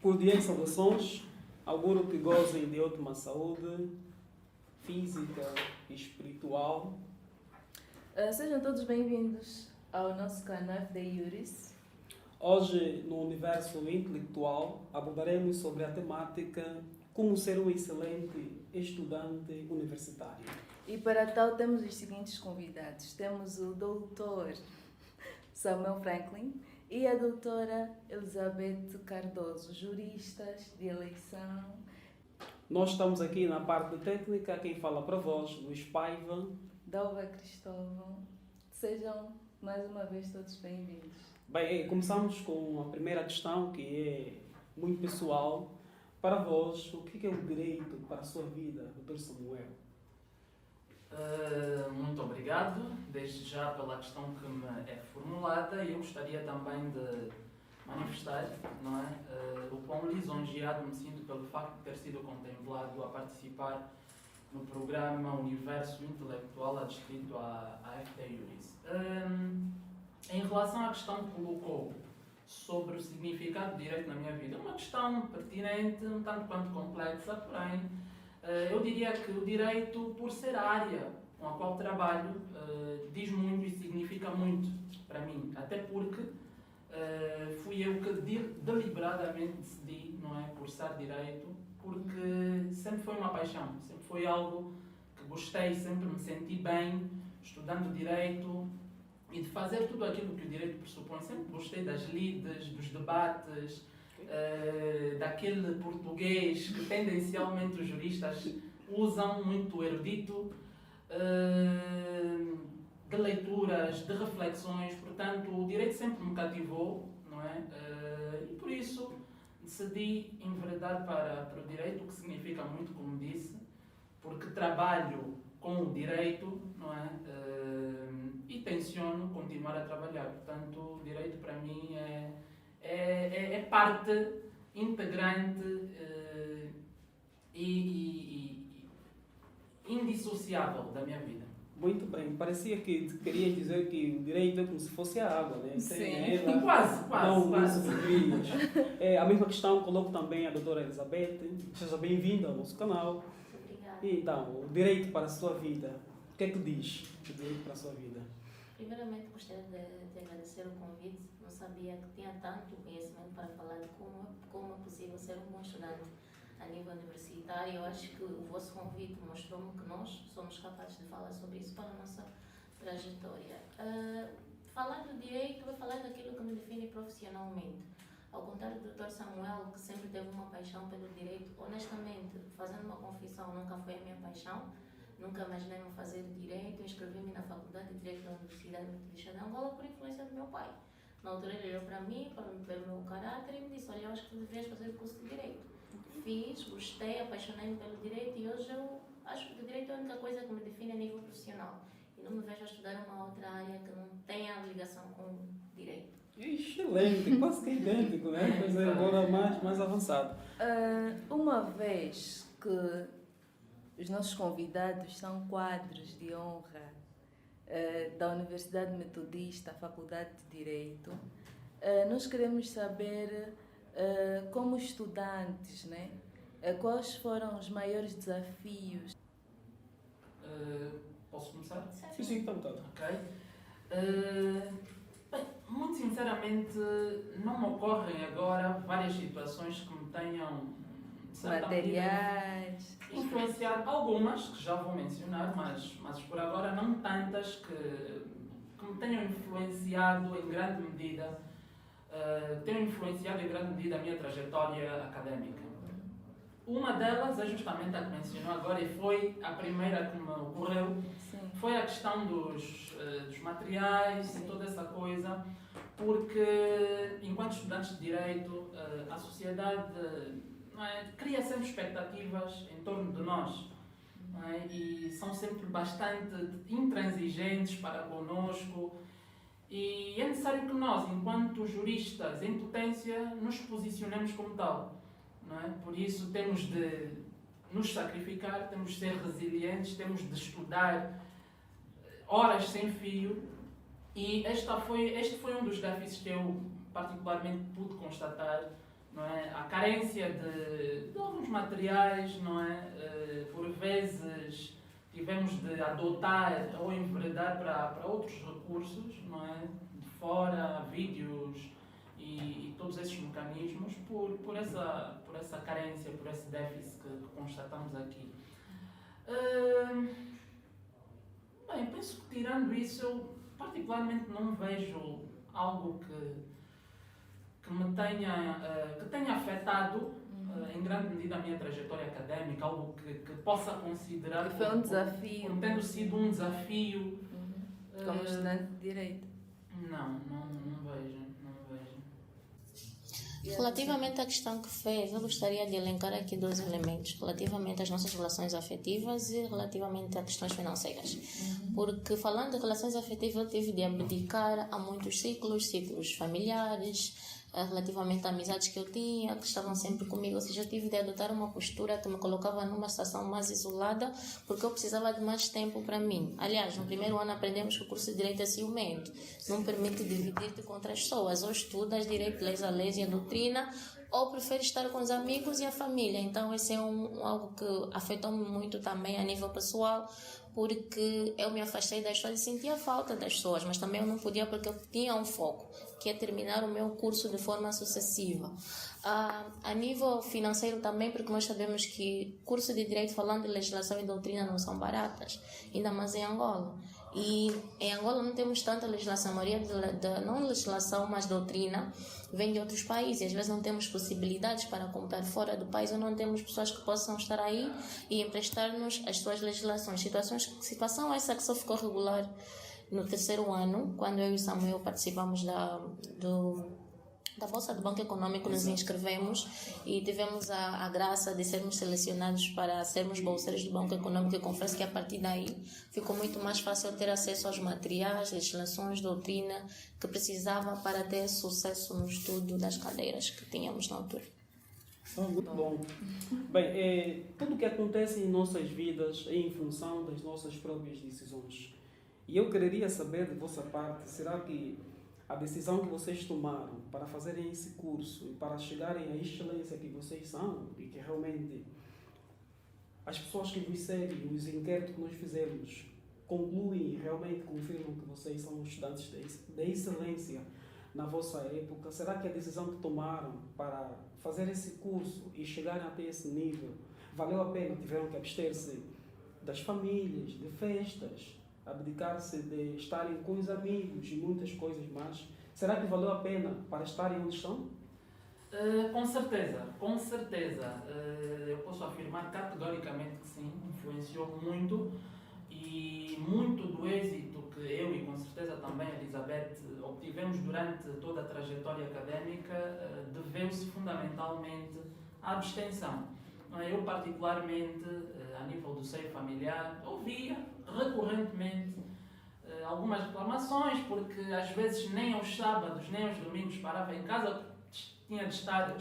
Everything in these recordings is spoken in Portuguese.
Cordiais saudações, auguro que gozem de ótima saúde física e espiritual. Sejam todos bem-vindos ao nosso canal FD Iuris. Hoje, no universo intelectual, abordaremos sobre a temática como ser um excelente estudante universitário. E para tal temos os seguintes convidados. Temos o doutor Samuel Franklin e a doutora Elizabeth Cardoso, juristas de eleição. Nós estamos aqui na parte técnica, quem fala para vós, Luís Paiva. Dalva Cristóvão. Sejam mais uma vez todos bem-vindos. Bem, começamos com a primeira questão, que é muito pessoal. Para vós, o que é o direito para a sua vida, doutor Samuel? Muito obrigado, desde já pela questão que me é formulada, e eu gostaria também de manifestar, não é, o quão lisonjeado me sinto pelo facto de ter sido contemplado a participar no programa Universo Intelectual adscrito à FT Iuris. Em relação à questão que colocou sobre o significado de direito na minha vida, é uma questão pertinente, um tanto quanto complexa, porém, eu diria que o direito, por ser a área com a qual trabalho, diz muito e significa muito para mim, até porque fui eu que deliberadamente decidi, não é, cursar direito, porque sempre foi uma paixão, sempre foi algo que gostei, sempre me senti bem estudando direito e de fazer tudo aquilo que o direito pressupõe. Sempre gostei das lides, dos debates, daquele português que tendencialmente os juristas usam, muito erudito, de leituras, de reflexões. Portanto, o direito sempre me cativou, não é? E por isso decidi enveredar para o direito, o que significa muito, como disse, porque trabalho com o direito, não é? E tenciono continuar a trabalhar. Portanto, o direito para mim é parte integrante e indissociável da minha vida. Muito bem, parecia que queria dizer que o direito é como se fosse a água, né? Sim. Ela, Quase. não sobrevives. A mesma questão coloco também a doutora Elizabeth. Seja bem-vinda ao nosso canal. Obrigada. E então, o direito para a sua vida, o que é que diz o direito para a sua vida? Primeiramente, gostaria de agradecer o convite. Não sabia que tinha tanto conhecimento para falar de como é possível ser um bom estudante a nível universitário. Eu acho que o vosso convite mostrou-me que nós somos capazes de falar sobre isso para a nossa trajetória. Falar do direito é falar daquilo que me define profissionalmente. Ao contrário do Dr. Samuel, que sempre teve uma paixão pelo direito, honestamente, fazendo uma confissão, nunca foi a minha paixão. Nunca imaginei me fazer direito. Inscrevi-me na Faculdade de Direito da Universidade Metodista de Angola por influência do meu pai. Na altura ele olhou para mim, para ver o meu caráter e me disse: olha, eu acho que tu deverias fazer o curso de Direito. Fiz, gostei, apaixonei-me pelo Direito e hoje eu acho que o Direito é a única coisa que me define a nível profissional. E não me vejo a estudar uma outra área que não tenha ligação com o Direito. Excelente, quase que é idêntico, né? Pois é, agora mais avançado. Uma vez que os nossos convidados são quadros de honra da Universidade Metodista, Faculdade de Direito, nós queremos saber, como estudantes, né, quais foram os maiores desafios? Posso começar? Sim, está botado. Ok. Bem, muito sinceramente, não me ocorrem agora várias situações que me tenham de certa Materiais. medida, influenciado. Algumas que já vou mencionar, mas por agora não tantas que me tenham influenciado em grande medida, a minha trajetória académica. Uma delas é justamente a que mencionou agora e foi a primeira que me ocorreu. Sim. Foi a questão dos materiais. Sim. E toda essa coisa, porque enquanto estudantes de Direito, a sociedade, não é, cria sempre expectativas em torno de nós, não é? E são sempre bastante intransigentes para conosco, e é necessário que nós, enquanto juristas em potência, nos posicionemos como tal, não é? Por isso temos de nos sacrificar, temos de ser resilientes, temos de estudar horas sem fio, e este foi um dos déficits que eu particularmente pude constatar não é? A carência de alguns materiais, não é? Por vezes tivemos de adotar ou enveredar para outros recursos, não é? De fora, vídeos e todos esses mecanismos por essa carência, por esse déficit que constatamos aqui. Bem, penso que tirando isso, eu particularmente não vejo algo que me tenha afetado em grande medida a minha trajetória académica, algo que possa considerar Que foi um desafio. como tendo sido um desafio. Como estudante de Direito. Não vejo. Relativamente à questão que fez, eu gostaria de elencar aqui 2 elementos, relativamente às nossas relações afetivas e relativamente a questões financeiras. Porque falando de relações afetivas, eu tive de abdicar a muitos ciclos familiares, relativamente a amizades que eu tinha, que estavam sempre comigo, ou seja, eu tive de adotar uma postura que me colocava numa situação mais isolada, porque eu precisava de mais tempo para mim. Aliás, no primeiro ano aprendemos que o curso de Direito é ciumento, não permite dividir-te com outras pessoas, ou estudas Direito, lês a leis e a doutrina, ou preferes estar com os amigos e a família. Então, esse é algo que afetou-me muito também a nível pessoal, porque eu me afastei das pessoas e sentia falta das pessoas, mas também eu não podia porque eu tinha um foco, que é terminar o meu curso de forma sucessiva. A nível financeiro também, porque nós sabemos que curso de Direito, falando de legislação e doutrina, não são baratas, ainda mais em Angola. E em Angola não temos tanta legislação, a maioria da não legislação, mas doutrina, vem de outros países. Às vezes não temos possibilidades para comprar fora do país ou não temos pessoas que possam estar aí e emprestar-nos as suas legislações. Situação essa que só ficou regular no 3º ano, quando eu e o Samuel participamos da Bolsa do Banco Econômico, nos inscrevemos e tivemos a graça de sermos selecionados para sermos bolseiros do Banco Econômico, e confesso que a partir daí ficou muito mais fácil ter acesso aos materiais, legislações, doutrina que precisava para ter sucesso no estudo das cadeiras que tínhamos na altura. Muito bom. Bem, tudo o que acontece em nossas vidas é em função das nossas próprias decisões. E eu quereria saber de vossa parte, será que a decisão que vocês tomaram para fazerem esse curso e para chegarem à excelência que vocês são, e que realmente as pessoas que vos seguem, os inquéritos que nós fizemos, concluem e realmente confirmam que vocês são estudantes de excelência na vossa época, será que a decisão que tomaram para fazer esse curso e chegarem até esse nível valeu a pena? Tiveram que abster-se das famílias, de festas, abdicar-se de estarem com os amigos e muitas coisas mais. Será que valeu a pena para estarem onde estão? Com certeza. Eu posso afirmar categoricamente que sim, influenciou muito, e muito do êxito que eu e com certeza também a Elizabeth obtivemos durante toda a trajetória académica deveu-se fundamentalmente à abstenção. Eu particularmente, a nível do seio familiar, ouvia recorrentemente algumas reclamações, porque às vezes nem aos sábados nem aos domingos parava em casa, tinha de estar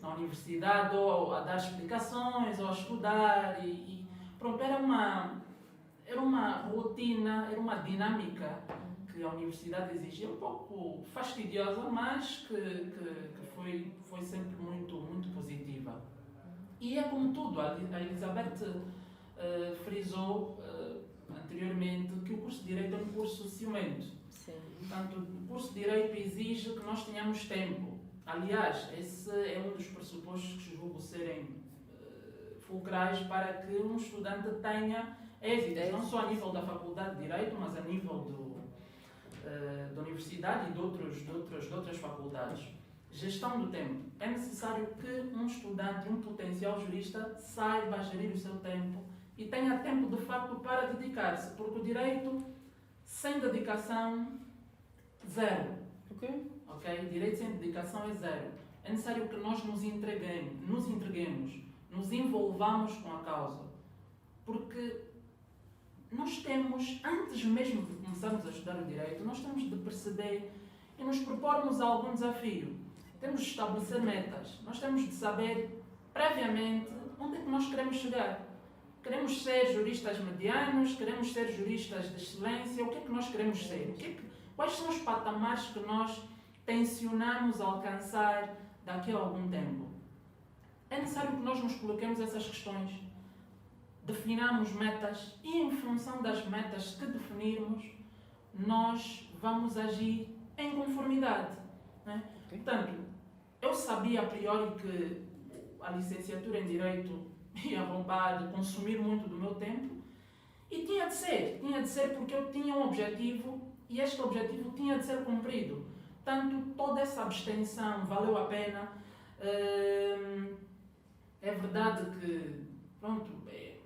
na universidade ou a dar explicações ou a estudar e pronto, era uma rotina, era uma dinâmica que a universidade exigia, um pouco fastidiosa, mas que foi sempre muito, muito positiva. E é como tudo, a Elizabeth frisou anteriormente que o curso de Direito é um curso ciumento. Sim. Portanto, o curso de Direito exige que nós tenhamos tempo. Aliás, esse é um dos pressupostos que julgo serem fulcrais para que um estudante tenha êxito, não só a nível da Faculdade de Direito, mas a nível da universidade e de outras faculdades. Gestão do tempo. É necessário que um estudante, um potencial jurista, saiba gerir o seu tempo e tenha tempo de facto para dedicar-se, porque o direito sem dedicação, zero. Ok? Direito sem dedicação é zero. É necessário que nós nos entreguemos, nos envolvamos com a causa, porque nós temos, antes mesmo de começarmos a estudar o direito, nós temos de perceber e nos propormos algum desafio. Temos de estabelecer metas. Nós temos de saber previamente onde é que nós queremos chegar. Queremos ser juristas medianos, queremos ser juristas de excelência, o que é que nós queremos ser? Quais são os patamares que nós tencionamos alcançar daqui a algum tempo, é necessário que nós nos coloquemos essas questões, definamos metas e, em função das metas que definirmos, nós vamos agir em conformidade. Né? Ok. Portanto, eu sabia a priori que a licenciatura em Direito ia roubar, consumir muito do meu tempo, e tinha de ser porque eu tinha um objetivo e este objetivo tinha de ser cumprido. Portanto, toda essa abstenção valeu a pena. É verdade que, pronto,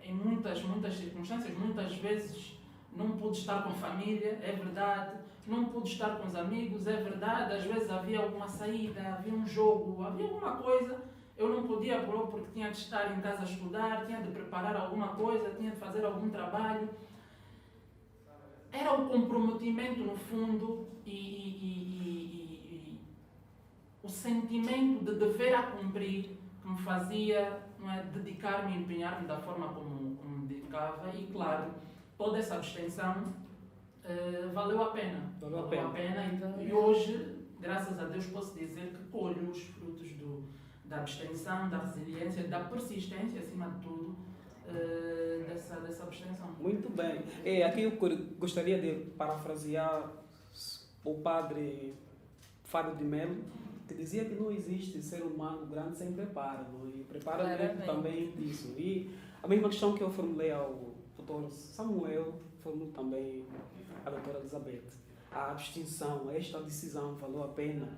em muitas circunstâncias, muitas vezes não pude estar com a família, é verdade, não pude estar com os amigos, é verdade, às vezes havia alguma saída, havia um jogo, havia alguma coisa, eu não podia porque tinha de estar em casa a estudar, tinha de preparar alguma coisa, tinha de fazer algum trabalho. Era o comprometimento, no fundo, e o sentimento de dever a cumprir que me fazia, não é, dedicar-me e empenhar-me da forma como me dedicava, e claro, toda essa abstenção valeu a pena. Valeu a pena. E hoje, graças a Deus, posso dizer que colho os frutos da abstenção, da resiliência, da persistência, acima de tudo, dessa abstenção. Muito bem. Aqui eu gostaria de parafrasear o padre Fábio de Melo, que dizia que não existe ser humano grande sem preparo, não é? E preparo é também disso. E a mesma questão que eu formulei ao doutor Samuel, formulo também à doutora Elizabeth. A abstenção, esta decisão valeu a pena?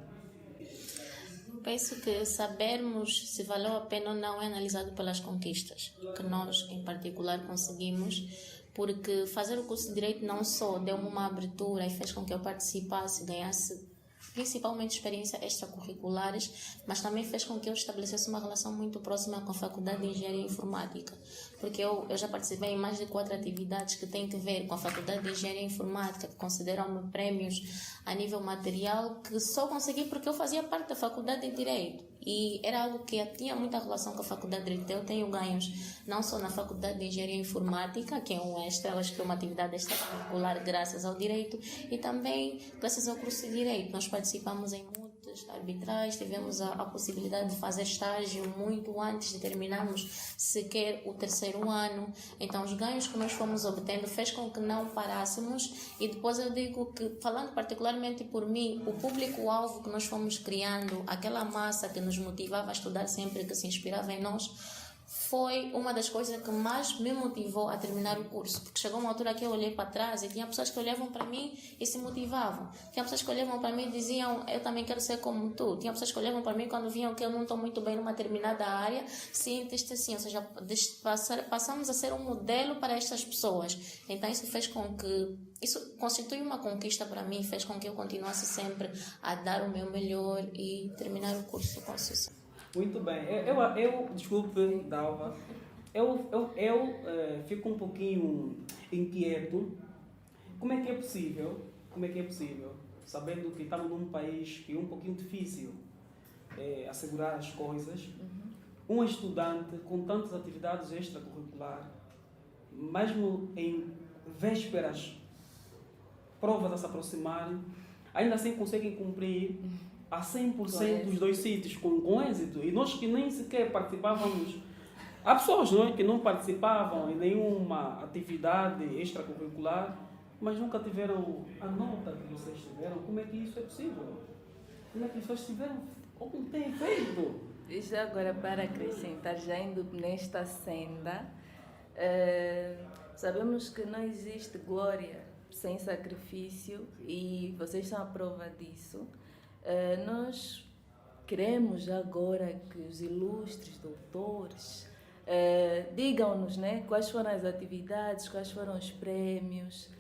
Penso que sabermos se valeu a pena ou não é analisado pelas conquistas que nós, em particular, conseguimos, porque fazer o curso de Direito não só deu-me uma abertura e fez com que eu participasse, ganhasse principalmente experiências extracurriculares, mas também fez com que eu estabelecesse uma relação muito próxima com a Faculdade de Engenharia Informática, porque eu já participei em mais de 4 atividades que têm que ver com a Faculdade de Engenharia Informática, que consideram-me prémios a nível material, que só consegui porque eu fazia parte da Faculdade de Direito. E era algo que tinha muita relação com a Faculdade de Direito. Eu tenho ganhos não só na Faculdade de Engenharia Informática, que é um extra, eu acho que é uma atividade extracurricular graças ao Direito, e também graças ao curso de Direito. Nós participamos em muitas arbitrais, tivemos a possibilidade de fazer estágio muito antes de terminarmos sequer o 3º ano. Então, os ganhos que nós fomos obtendo fez com que não parássemos, e depois eu digo que, falando particularmente por mim, o público-alvo que nós fomos criando, aquela massa que nos motivava a estudar sempre, que se inspirava em nós, foi uma das coisas que mais me motivou a terminar o curso, porque chegou uma altura que eu olhei para trás e tinha pessoas que olhavam para mim e se motivavam, tinha pessoas que olhavam para mim e diziam, eu também quero ser como tu, tinha pessoas que olhavam para mim quando viam que eu não estou muito bem numa determinada área, se entristeciam, ou seja, passamos a ser um modelo para estas pessoas. Então isso fez com que, isso constitui uma conquista para mim, fez com que eu continuasse sempre a dar o meu melhor e terminar o curso com sucesso. Muito bem. Eu desculpe, Dalva, eu fico um pouquinho inquieto. Como é que é possível, sabendo que estamos num país que é um pouquinho difícil assegurar as coisas, um estudante com tantas atividades extracurriculares, mesmo em vésperas, provas a se aproximarem, ainda assim conseguem cumprir a 100% os 2 sítios com êxito. E nós que nem sequer participávamos, há pessoas, não é, que não participavam em nenhuma atividade extracurricular, mas nunca tiveram a nota que vocês tiveram. Como é que isso é possível? Como é que vocês tiveram? Como tem feito? E já agora, para acrescentar, já indo nesta senda, sabemos que não existe glória sem sacrifício, e vocês são a prova disso. Nós queremos agora que os ilustres doutores digam-nos, né, quais foram as atividades, quais foram os prémios,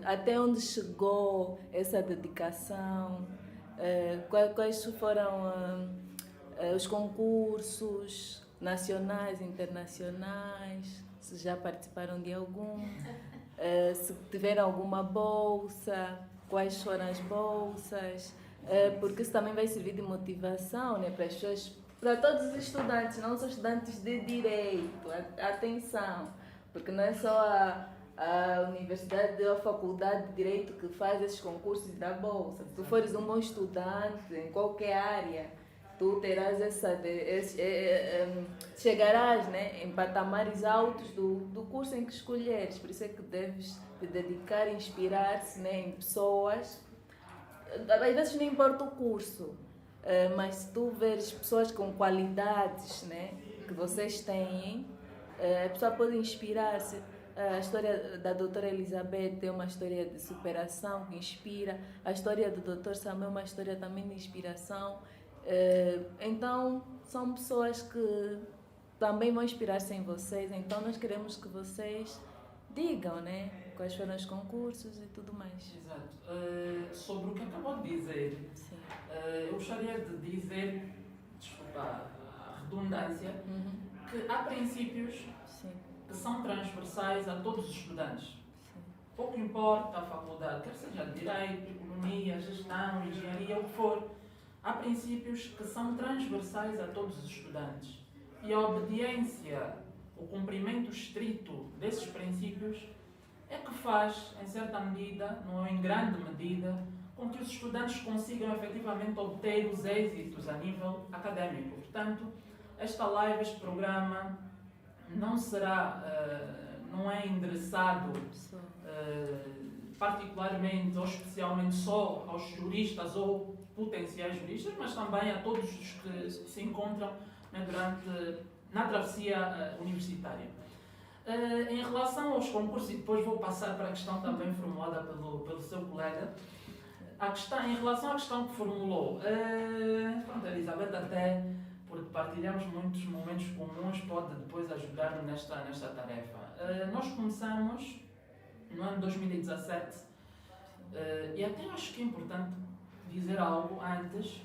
até onde chegou essa dedicação, quais foram os concursos nacionais, internacionais, se já participaram de algum, se tiveram alguma bolsa, quais foram as bolsas, porque isso também vai servir de motivação, né, para as pessoas, para todos os estudantes, não só estudantes de Direito. Atenção, porque não é só a universidade ou a faculdade de Direito que faz esses concursos e dá bolsa. Se tu fores um bom estudante em qualquer área tu terás chegarás, né, em patamares altos do curso em que escolheres. Por isso é que deves te dedicar, inspirar-se, né, em pessoas. Às vezes não importa o curso, mas se tu veres pessoas com qualidades, né, que vocês têm, a pessoa pode inspirar-se. A história da doutora Elizabeth é uma história de superação que inspira. A história do doutor Samuel é uma história também de inspiração. Então, são pessoas que também vão inspirar-se em vocês. Então, nós queremos que vocês digam, né, quais foram os concursos e tudo mais. Exato. Sobre o que acabou de dizer, Sim. eu gostaria de dizer, desculpa a redundância, que há princípios Sim. que são transversais a todos os estudantes. Sim. Pouco importa a faculdade, quer seja de Direito, Economia, Gestão, Engenharia, o que for, há princípios que são transversais a todos os estudantes. E a obediência, o cumprimento estrito desses princípios é que faz, em certa medida, não em grande medida, com que os estudantes consigam efetivamente obter os êxitos a nível académico. Portanto, esta live, este programa, não será, não é endereçado particularmente ou especialmente só aos juristas ou potenciais juristas, mas também a todos os que se encontram, né, na travessia universitária. Em relação aos concursos, e depois vou passar para a questão também formulada pelo seu colega, em relação à questão que formulou, pronto, a Elizabeth, até porque partilhamos muitos momentos comuns, pode depois ajudar-me nesta tarefa. Nós começamos no ano de 2017, e até acho que é importante dizer algo antes.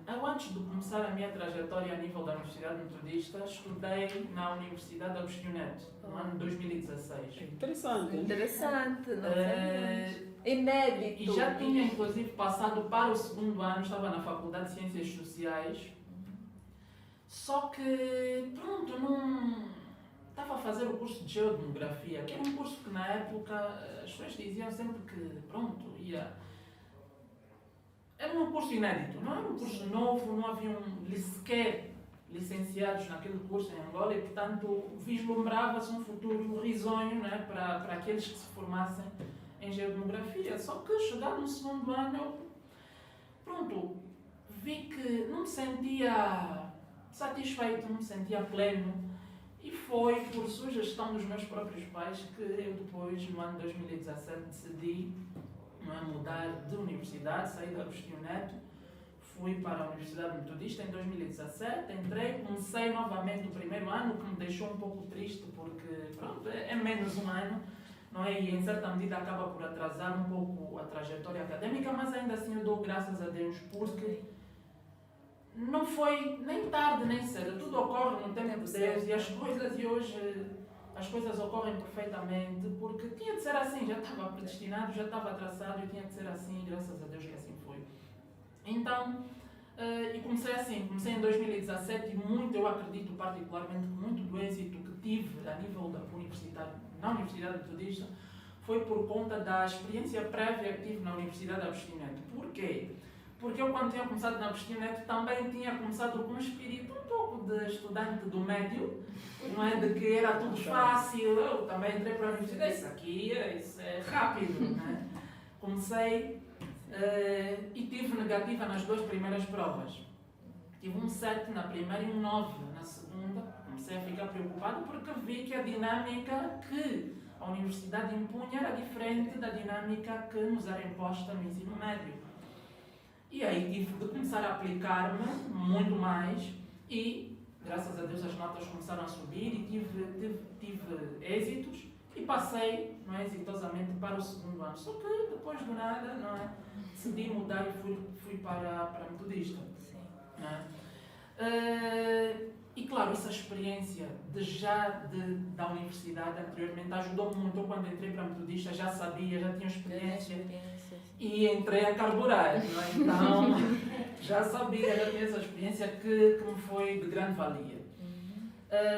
Eu, antes de começar a minha trajetória a nível da Universidade Metodista, estudei na Universidade Agostinho Neto, no ano de 2016. Interessante. Interessante, não sei. Inédito. E já tinha, inclusive, passado para o segundo ano, estava na Faculdade de Ciências Sociais, só que, pronto, não estava a fazer o curso de Geodemografia, que era um curso que, na época, as pessoas diziam sempre que, pronto, era um curso inédito, não era um curso novo, não haviam sequer licenciados naquele curso em Angola e, portanto, vislumbrava-se um futuro risonho, né, para aqueles que se formassem em Geodemografia. Só que, chegado no segundo ano, eu, vi que não me sentia satisfeito, não me sentia pleno, e foi por sugestão dos meus próprios pais que eu depois, no ano de 2017, decidi mudar de universidade, saí da Agostinho Neto, fui para a Universidade Metodista em 2017, comecei novamente o primeiro ano, que me deixou um pouco triste porque, pronto, é menos um ano, não é? E em certa medida acaba por atrasar um pouco a trajetória académica, mas ainda assim eu dou graças a Deus porque não foi nem tarde nem cedo, tudo ocorre no tempo de Deus e as coisas ocorrem perfeitamente porque tinha de ser assim, já estava predestinado, já estava traçado e tinha de ser assim, e graças a Deus que assim foi. Então, e comecei em 2017 e eu acredito particularmente que muito do êxito que tive a nível na Universidade Metodista foi por conta da experiência prévia que tive na Universidade Agostinho Neto. Porquê? Porque eu, quando tinha começado na Agostinho Neto, também tinha começado com um espírito um pouco de estudante do médio, não é? De que era tudo fácil. Eu também entrei para a universidade, isso é rápido, não é? Comecei e tive negativa nas duas primeiras provas. Tive um 7 na primeira e um 9 na segunda. Comecei a ficar preocupado porque vi que a dinâmica que a universidade impunha era diferente da dinâmica que nos era imposta no ensino médio. E aí tive de começar a aplicar-me muito mais e, graças a Deus, as notas começaram a subir e tive êxitos e passei, não é, exitosamente para o segundo ano. Só que depois do nada, não é, decidi mudar e fui para a Metodista. Não é? E claro, essa experiência da universidade anteriormente ajudou muito. Eu, quando entrei para a Metodista, já sabia, já tinha experiência. E entrei a carburar, não é? Então, já sabia, já tinha essa experiência que me foi de grande valia.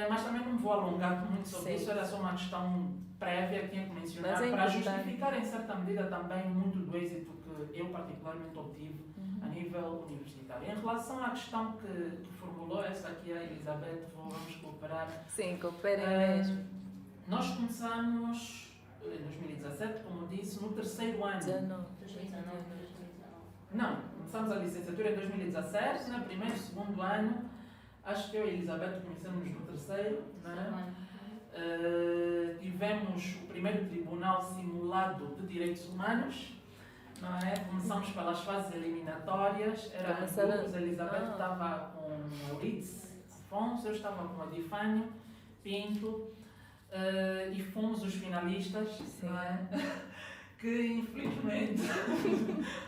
Mas também não me vou alongar muito sobre isso, era só uma questão prévia que tinha que mencionar para justificar, em certa medida, também muito do êxito que eu particularmente obtive a nível universitário. Em relação à questão que formulou, essa aqui a Elizabeth, vamos cooperar. Sim, cooperem Ah, mesmo. Nós começamos em 2017, como disse, no terceiro ano. 19. 2019. Não, começamos a licenciatura em 2017, né? Primeiro, segundo ano. Acho que eu e a Elizabeth conhecemos no terceiro, né? Tivemos o primeiro tribunal simulado de direitos humanos, não é? Começamos pelas fases eliminatórias, era grupos, a Elizabeth estava com a Euridice Afonso, eu estava com a Difânio Pinto, e fomos os finalistas, não é? Que infelizmente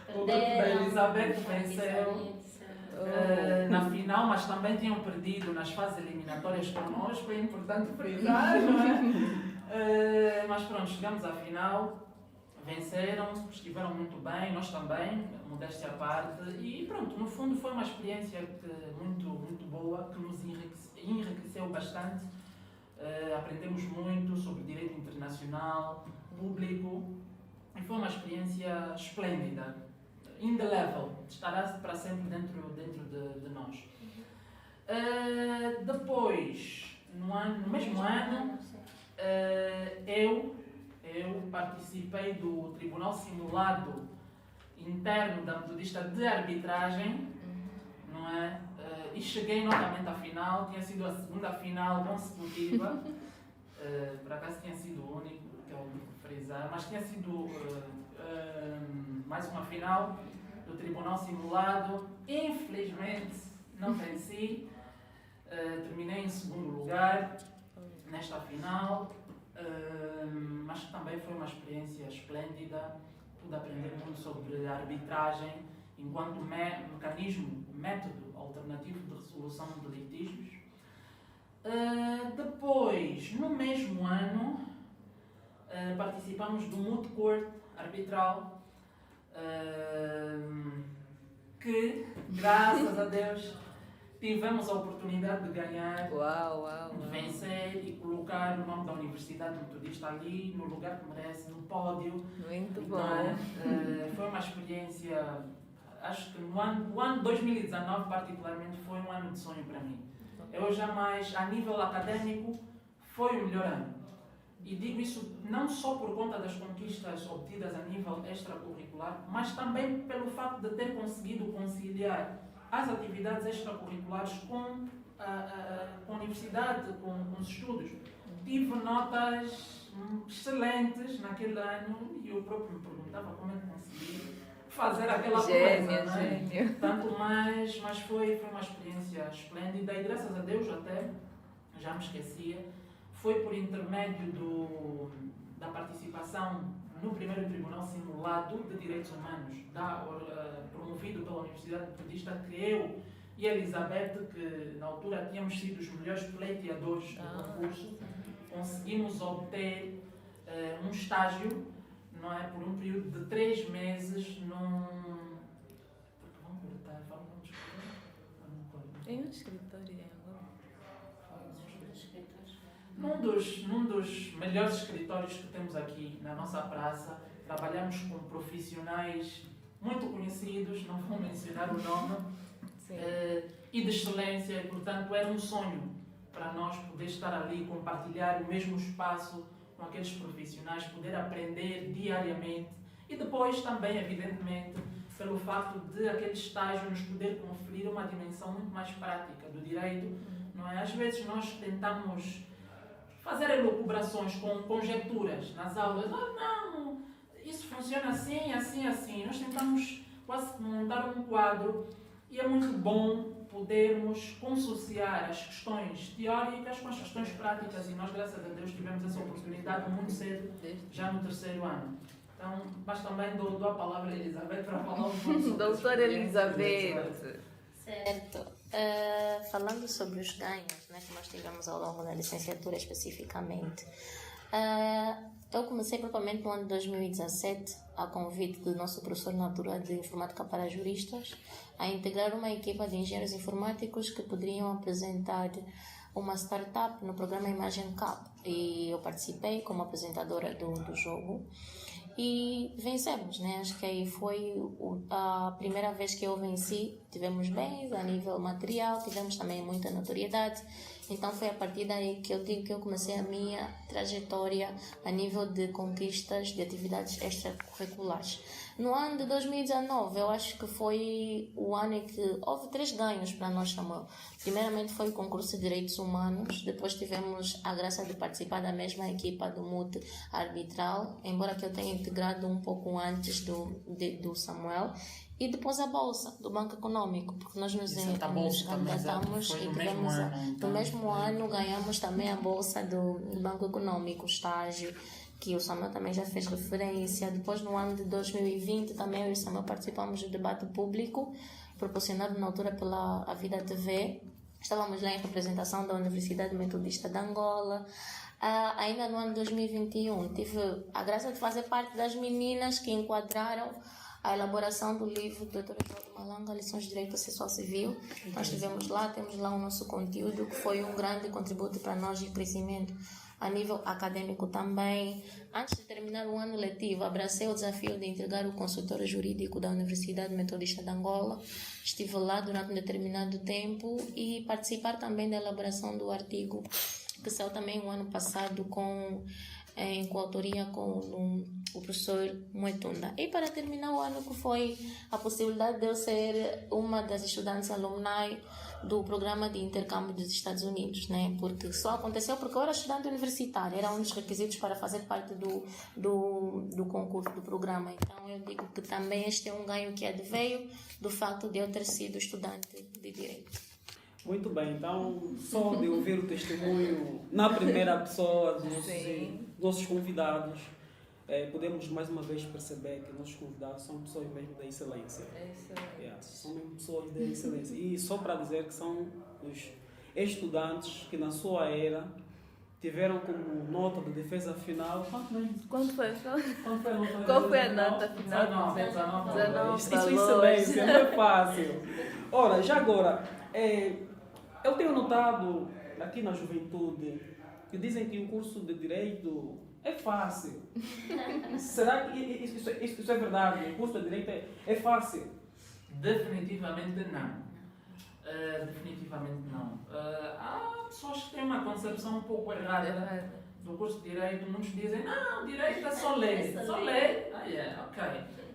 o grupo da Elizabeth venceu na final, mas também tinham perdido nas fases eliminatórias connosco, é importante frisar, não é? Mas pronto, chegamos à final, venceram, estiveram muito bem, nós também, modéstia à parte, e pronto, no fundo foi uma experiência muito boa, que nos enriqueceu bastante. Aprendemos muito sobre direito internacional, público, e foi uma experiência esplêndida. Indelevel, estará para sempre dentro de nós. Depois, no mesmo ano, eu participei do Tribunal Simulado Interno da Metodista de Arbitragem, não é? E cheguei novamente à final, tinha sido a segunda final consecutiva, por acaso tinha sido o único, que eu vou frisar, mas tinha sido mais uma final do Tribunal Simulado. Infelizmente não venci, terminei em segundo lugar nesta final, mas também foi uma experiência esplêndida. Pude aprender muito sobre arbitragem enquanto método alternativo de resolução de litígios. Depois, no mesmo ano, participamos do Moot Court arbitral, que, graças a Deus, tivemos a oportunidade de ganhar, de vencer e colocar o nome da Universidade Metodista ali, no lugar que merece, no pódio. Muito bom. Então, foi uma experiência, acho que o ano 2019 particularmente foi um ano de sonho para mim. Eu jamais, a nível académico, foi o melhor ano. E digo isso não só por conta das conquistas obtidas a nível extracurricular, mas também pelo facto de ter conseguido conciliar as atividades extracurriculares com a universidade, com os estudos. Tive notas excelentes naquele ano e eu próprio me perguntava como é que consegui fazer aquela coisa, não é? Gênio. Tanto mais, mas foi uma experiência esplêndida e graças a Deus até, já me esquecia, foi por intermédio da participação no primeiro Tribunal Simulado de Direitos Humanos, promovido pela Universidade Metodista, que eu e a Elizabeth, que na altura tínhamos sido os melhores pleiteadores do concurso, conseguimos obter um estágio, não é, por um período de 3 meses Em um escritório num dos melhores escritórios que temos aqui na nossa praça. Trabalhamos com profissionais muito conhecidos, não vou mencionar o nome, e de excelência, e, portanto era um sonho para nós poder estar ali, compartilhar o mesmo espaço com aqueles profissionais, poder aprender diariamente e depois também, evidentemente, pelo facto de aquele estágio nos poder conferir uma dimensão muito mais prática do direito, não é? Às vezes nós tentamos fazer elucubrações com conjecturas nas aulas. Não, isso funciona assim, assim, assim. Nós tentamos quase montar um quadro e é muito bom podermos consociar as questões teóricas com as questões práticas e nós, graças a Deus, tivemos essa oportunidade muito cedo, já no terceiro ano. Então, mas também dou a palavra a Elizabeth para falar um pouco sobre Doutora Elizabeth. Certo. Falando sobre os ganhos, né, que nós tivemos ao longo da licenciatura especificamente, eu comecei propriamente no ano de 2017, a convite do nosso professor Natura de Informática para Juristas, a integrar uma equipa de engenheiros informáticos que poderiam apresentar uma startup no programa Imagine Cup. E eu participei como apresentadora do jogo. e vencemos, né? Acho que aí foi a primeira vez que eu venci. Tivemos bens a nível material, tivemos também muita notoriedade. Então foi a partir daí que eu digo que eu comecei a minha trajetória a nível de conquistas de atividades extracurriculares. No ano de 2019, eu acho que foi o ano em que houve 3 ganhos para nós, Samuel. Primeiramente foi o concurso de Direitos Humanos, depois tivemos a graça de participar da mesma equipa do MUT arbitral, embora que eu tenha integrado um pouco antes do Samuel, e depois a bolsa do Banco Econômico, porque nós nos candidatamos e tivemos no mesmo ano ganhamos também a bolsa do Banco Econômico, estágio, que o Samuel também já fez referência. Depois, no ano de 2020, também eu e o Samuel participamos do debate público, proporcionado na altura pela A Vida TV. Estávamos lá em representação da Universidade Metodista de Angola. Ainda no ano de 2021, tive a graça de fazer parte das meninas que enquadraram a elaboração do livro do Dr. Jorge Malanga, Lições de Direito Processual Civil. Nós estivemos lá, temos lá o nosso conteúdo, que foi um grande contributo para nós de crescimento a nível acadêmico também. Antes de terminar o ano letivo, abracei o desafio de entregar o consultório jurídico da Universidade Metodista de Angola. Estive lá durante um determinado tempo e participar também da elaboração do artigo que saiu também o ano passado em coautoria com o professor Moetunda. E para terminar o ano, que foi a possibilidade de eu ser uma das estudantes alumni do programa de intercâmbio dos Estados Unidos, né? Porque só aconteceu porque eu era estudante universitária, era um dos requisitos para fazer parte do concurso, do programa. Então eu digo que também este é um ganho que adveio do fato de eu ter sido estudante de Direito. Muito bem, então só de ouvir o testemunho na primeira pessoa dos nossos convidados, podemos mais uma vez perceber que nossos convidados são pessoas mesmo da excelência. São mesmo pessoas da excelência. E só para dizer que são os estudantes que na sua era tiveram como nota de defesa final. Quanto foi? Qual Qual foi a nota final? 19. Isso é excelência, não é fácil. Ora, já agora, eu tenho notado aqui na juventude que dizem que o curso de Direito é fácil. Será que isso é verdade? O curso de Direito é fácil? Definitivamente não. Definitivamente não. Há pessoas que têm uma concepção um pouco errada do curso de Direito. Muitos dizem, não, Direito é só ler. Só ler? Ok.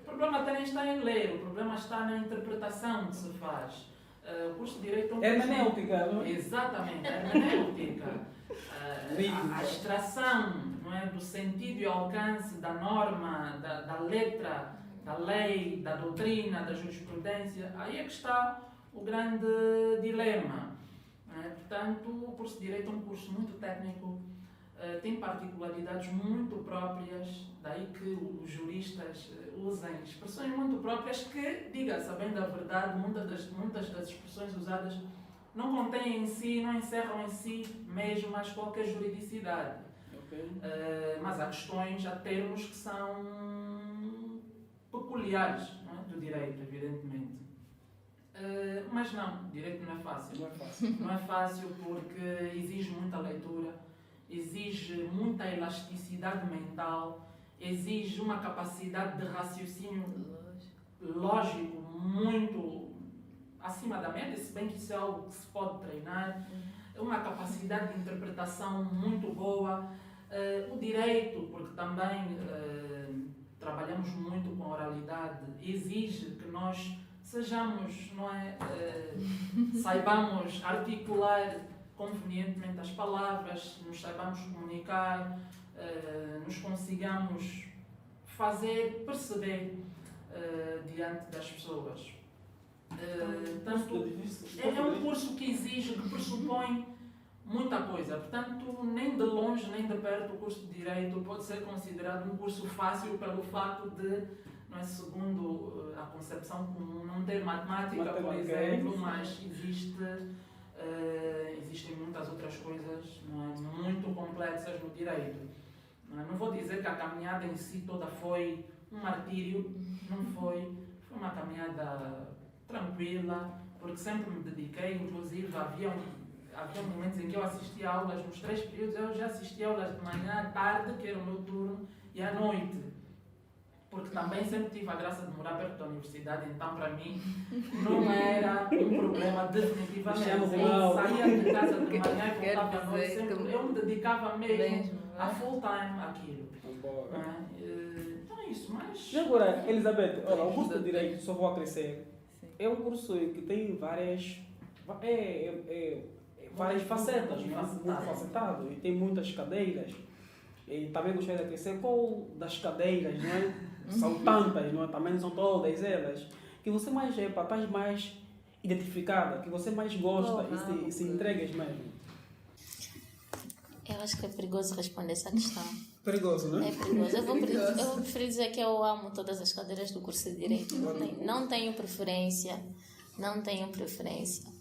O problema também está em ler, o problema está na interpretação que se faz. O curso de Direito é um curso... Hermenêutica, não é? Exatamente, hermenêutica. A extração, não é, do sentido e alcance da norma, da letra, da lei, da doutrina, da jurisprudência, aí é que está o grande dilema. Portanto, o curso de Direito é um curso muito técnico, tem particularidades muito próprias, daí que os juristas usem expressões muito próprias que, diga-se bem da verdade, muitas das expressões usadas não contêm em si, não encerram em si mesmo mais qualquer juridicidade. Okay. Mas há questões, há termos que são peculiares, não é? Do direito, evidentemente. Mas não, direito não é fácil. Não é fácil. Não é fácil porque exige muita leitura, exige muita elasticidade mental, exige uma capacidade de raciocínio lógico muito acima da média, se bem que isso é algo que se pode treinar, uma capacidade de interpretação muito boa. O direito, porque também trabalhamos muito com a oralidade, exige que nós sejamos, não é, saibamos articular convenientemente as palavras, nos saibamos comunicar, nos consigamos fazer perceber diante das pessoas. Portanto, é um curso que exige, que pressupõe muita coisa. Portanto, nem de longe nem de perto o curso de Direito pode ser considerado um curso fácil pelo fato de, não é, segundo a concepção comum, não ter matemática, por exemplo, mas existem muitas outras coisas, não é, muito complexas no Direito. Não vou dizer que a caminhada em si toda foi um martírio, não foi. Foi uma caminhada tranquila, porque sempre me dediquei, inclusive havia momentos em que eu assistia aulas nos 3 períodos, eu já assistia aulas de manhã, à tarde, que era o meu turno, e à noite. porque também sempre tive a graça de morar perto da universidade, então para mim não era um problema definitivamente. Cristiano Eu Ronaldo. saía de casa de manhã e Quer voltava à noite, dizer sempre, que- eu me dedicava mesmo a né? full time àquilo. Concordo. Não é? Então é isso, mas... E agora, Elizabeth, olha, o curso de Direito, só vou acrescer, Sim. é um curso que tem várias facetas, não é? Muito facetado, e tem muitas cadeiras. E também gostaria de acrescer qual das cadeiras, não é? São tantas, não é? Também não são todas elas, que você mais estás mais identificada, que você mais gosta e se entregas mesmo. Eu acho que é perigoso responder essa questão. Perigoso, não é? É perigoso. Eu vou preferir dizer que eu amo todas as cadeiras do curso de Direito. Não tenho preferência. Não tenho preferência.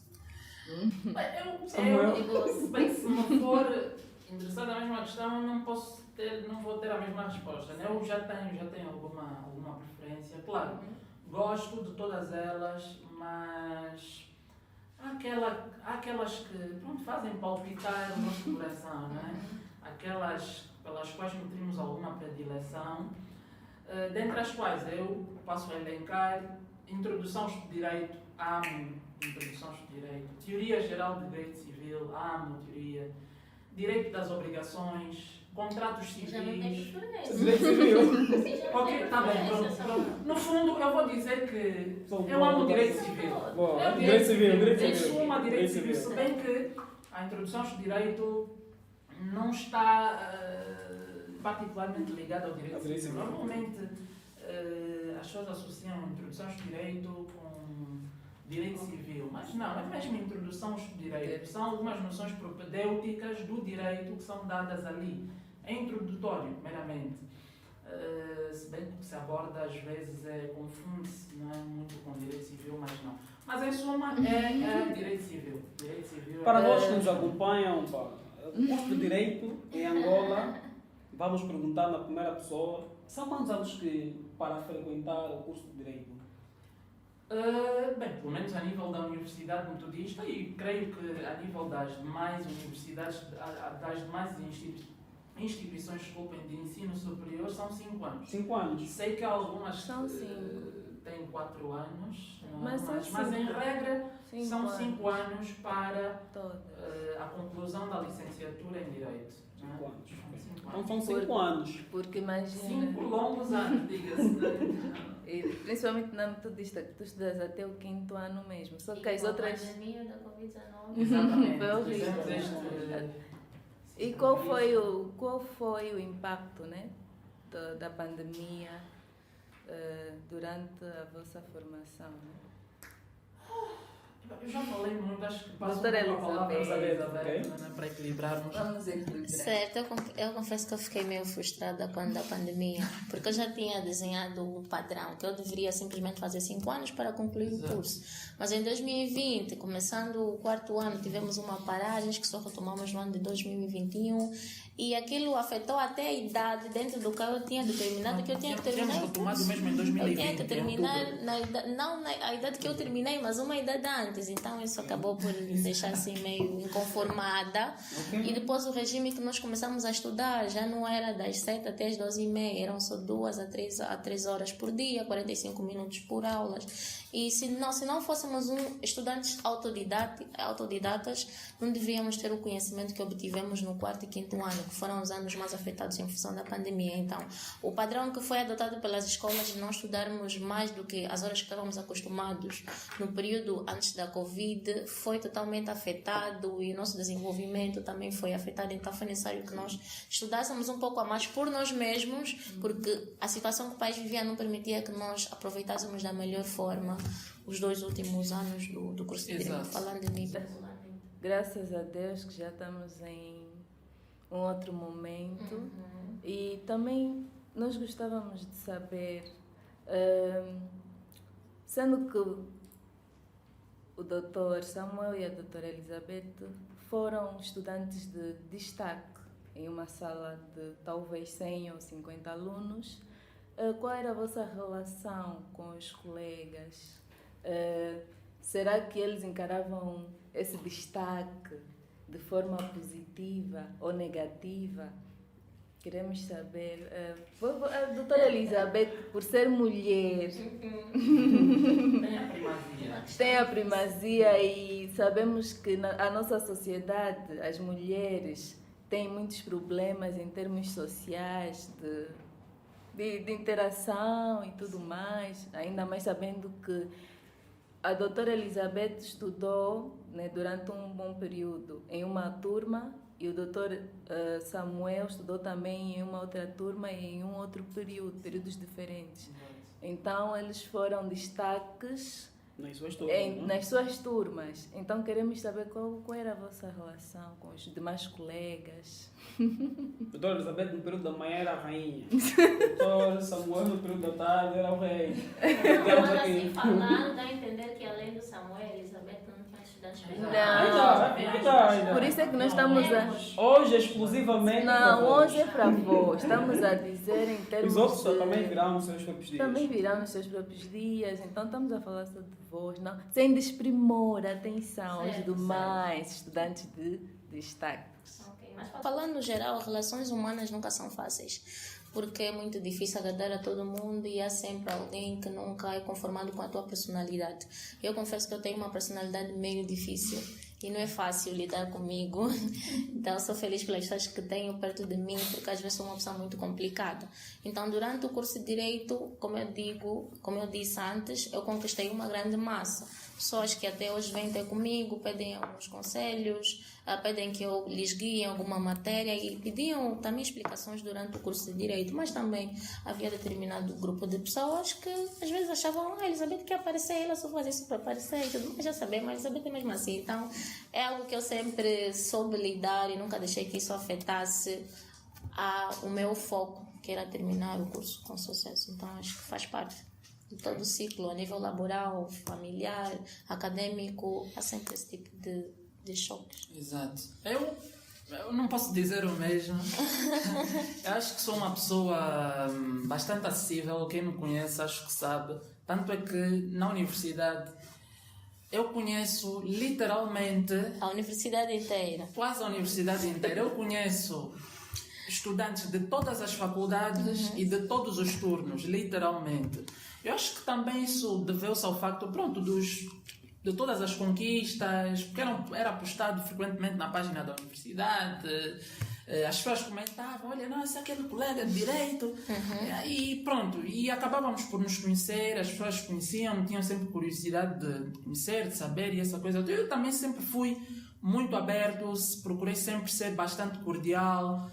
Bem, se me for interessada na mesma questão, não vou ter a mesma resposta. Né? Eu já tenho alguma preferência. Claro, gosto de todas elas, mas há aquelas que pronto, fazem palpitar o nosso coração, né? Aquelas pelas quais nutrimos alguma predileção, dentre as quais eu passo a elencar introdução ao Direito, amo introdução ao Direito, teoria geral de Direito Civil, amo teoria, Direito das Obrigações, contratos Já não tem civis. preferência. Direito civil. Assim já não Ok, tem está bem, preferência, pronto. No fundo, eu vou dizer que São eu amo boas. Direito Civil. Boa. É o Direito civil, Em direito suma, Direito civil. Civil, se bem que a introdução ao Direito não está particularmente ligada ao Direito Civil. Normalmente, as pessoas associam a introdução ao Direito com Direito Civil, mas não, é mesmo introdução ao Direito. São algumas noções propedêuticas do direito que são dadas ali. É introdutório, meramente. Se bem que se aborda às vezes confunde-se, não é muito com Direito Civil, mas não. Mas em suma é Direito Civil. Direito Civil Para nós que nos acompanham, o curso de Direito em Angola, vamos perguntar na primeira pessoa, são quantos anos que para frequentar o curso de Direito? Bem, pelo menos a nível da Universidade Metodista e creio que a nível das demais universidades, das demais instituições de ensino superior são 5 anos. 5 anos. Sei que algumas São 5. têm 4 anos, não é? Mas são mas em cinco. regra são 5 5 anos para todas. a conclusão da licenciatura em Direito. 5 não é? anos. São 5 Então anos. são 5 anos. Porque imagina, 5 longos anos, diga-se. e principalmente na metodista, que tu estudas até o 5º ano mesmo. Só que E as com a outras. pandemia da Covid-19. Exatamente. Foi horrível. Fizemos E qual foi o impacto, né, da pandemia durante a vossa formação? Né? Eu já falei muito, acho que passo Doutora a palavra Elizabeth, Elizabeth, para equilibrarmos. Vamos equilibrar. Certo, eu confesso que eu fiquei meio frustrada quando a pandemia, porque eu já tinha desenhado o padrão, que eu deveria simplesmente fazer 5 anos para concluir o curso. Mas em 2020, começando o 4º ano, tivemos uma paragem que só retomamos no ano de 2021 e aquilo afetou até a idade dentro do que eu tinha determinado, que eu tinha que terminar Tínhamos o retomado curso. mesmo em Eu 2020. tinha que em terminar outubro. não a idade que eu terminei, mas uma idade antes. Então isso acabou por me deixar assim meio inconformada. E depois o regime que nós começamos a estudar já não era das 7 até as 12h30, eram só 2 a 3 horas por dia, 45 minutos por aulas. E se não fôssemos estudantes autodidatas, não deveríamos ter o conhecimento que obtivemos no 4º e 5º ano, que foram os anos mais afetados em função da pandemia. Então, o padrão que foi adotado pelas escolas de não estudarmos mais do que as horas que estávamos acostumados no período antes da Covid foi totalmente afetado e o nosso desenvolvimento também foi afetado. Então, foi necessário que nós estudássemos um pouco a mais por nós mesmos, porque a situação que o país vivia não permitia que nós aproveitássemos da melhor forma os 2 últimos anos do curso de Direito. Exato. Falando de mim. Graças a Deus que já estamos em um outro momento. E também nós gostávamos de saber, sendo que o doutor Samuel e a doutora Elizabeth foram estudantes de destaque em uma sala de talvez 100 ou 50 alunos, qual era a vossa relação com os colegas? Será que eles encaravam esse destaque de forma positiva ou negativa? O queremos saber, a doutora Elizabeth, por ser mulher, Tem a primazia. tem a primazia e sabemos que a nossa sociedade, as mulheres, têm muitos problemas em termos sociais, de interação e tudo mais, ainda mais sabendo que a doutora Elizabeth estudou, né, durante um bom período em uma turma e o doutor Samuel estudou também em uma outra turma e em um outro período, períodos diferentes. Então, eles foram destaques nas suas turmas. Então, queremos saber qual era a vossa relação com os demais colegas. Doutora Elizabeth no período da manhã era a rainha. Doutor Samuel no período da tarde era o rei. Quando assim falando, dá a entender que além do Samuel, Elizabeth não tinha estudantes Não. Por isso é que nós estamos a... Hoje, exclusivamente. Não, hoje é para vós. Estamos a dizer em termos os outros de... também virão nos seus próprios dias. Também virão nos seus próprios dias. Então, estamos a falar só de vós, não? Sem desprimor, atenção aos demais estudantes de destaque. Falando no geral, relações humanas nunca são fáceis, porque é muito difícil agradar a todo mundo e há sempre alguém que nunca é conformado com a tua personalidade. Eu confesso que eu tenho uma personalidade meio difícil e não é fácil lidar comigo. Então, sou feliz pelas pessoas que tenho perto de mim, porque às vezes sou uma pessoa muito complicada. Então, durante o curso de Direito, como eu disse antes, eu conquistei uma grande massa. Pessoas que até hoje vêm ter comigo, pedem alguns conselhos, pedem que eu lhes guie em alguma matéria e pediam também explicações durante o curso de Direito. Mas também havia determinado grupo de pessoas que às vezes achavam, Elizabeth quer aparecer, ela só faz isso para aparecer e tudo. Mas já sabemos, mas Elizabeth é mesmo assim. Então, é algo que eu sempre soube lidar e nunca deixei que isso afetasse o meu foco, que era terminar o curso com sucesso. Então, acho que faz parte de todo o ciclo, a nível laboral, familiar, acadêmico, há sempre esse tipo de choques. Exato. Eu não posso dizer o mesmo. Eu acho que sou uma pessoa bastante acessível. Quem me conhece acho que sabe. Tanto é que na universidade eu conheço literalmente... A universidade inteira. Quase a universidade inteira. Eu conheço estudantes de todas as faculdades e de todos os turnos, literalmente. Eu acho que também isso deveu-se ao facto, de todas as conquistas, porque era postado frequentemente na página da universidade, as pessoas comentavam, olha, não, esse é aquele colega de Direito, e pronto, e acabávamos por nos conhecer, as pessoas conheciam, tinham sempre curiosidade de conhecer, de saber e essa coisa. Eu também sempre fui muito aberto, procurei sempre ser bastante cordial,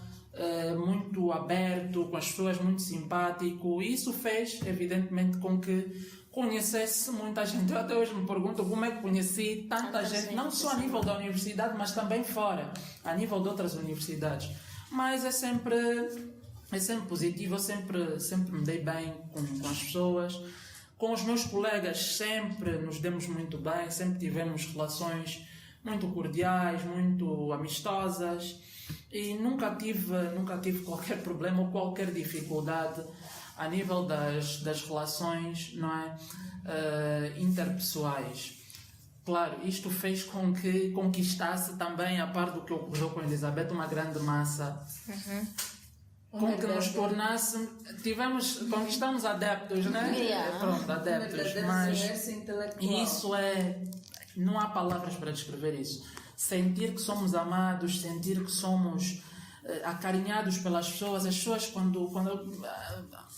muito aberto com as pessoas, muito simpático, e isso fez evidentemente com que conhecesse muita gente. Eu até hoje me pergunto como é que conheci tanta gente, não só a nível da universidade, mas também fora, a nível de outras universidades. Mas é sempre positivo, eu sempre me dei bem com as pessoas. Com os meus colegas sempre nos demos muito bem, sempre tivemos relações muito cordiais, muito amistosas. E nunca tive qualquer problema ou qualquer dificuldade a nível das relações, não é? Interpessoais. Claro, isto fez com que conquistasse também, a par do que ocorreu com a Elizabeth, uma grande massa. Com que nos tornasse... Conquistamos adeptos, né? Pronto, adeptos. Mas isso não há palavras para descrever isso. Sentir que somos amados, sentir que somos acarinhados pelas pessoas. As pessoas, quando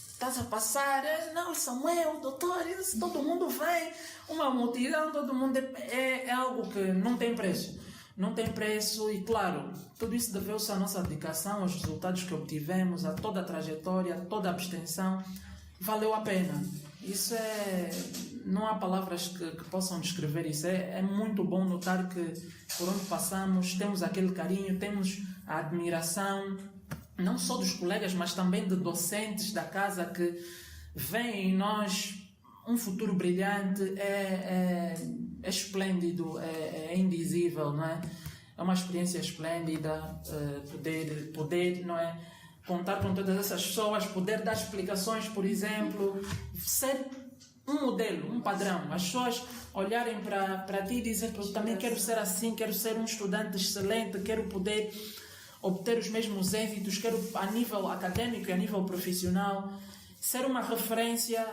estás a passar, não, Samuel, doutor, todo mundo vem, uma multidão, todo mundo é algo que não tem preço. Não tem preço e, claro, tudo isso deveu-se à nossa dedicação, aos resultados que obtivemos, a toda a trajetória, a toda a abstenção. Valeu a pena. Isso não há palavras que possam descrever isso. É muito bom notar que por onde passamos temos aquele carinho, temos a admiração, não só dos colegas, mas também de docentes da casa que veem em nós um futuro brilhante. É esplêndido, é indizível, não é? É uma experiência esplêndida poder, não é? Contar com todas essas pessoas, poder dar explicações, por exemplo, ser um modelo, um padrão. As pessoas olharem para ti e dizer, eu também quero ser assim, quero ser um estudante excelente, quero poder obter os mesmos êxitos, quero a nível acadêmico e a nível profissional. Ser uma referência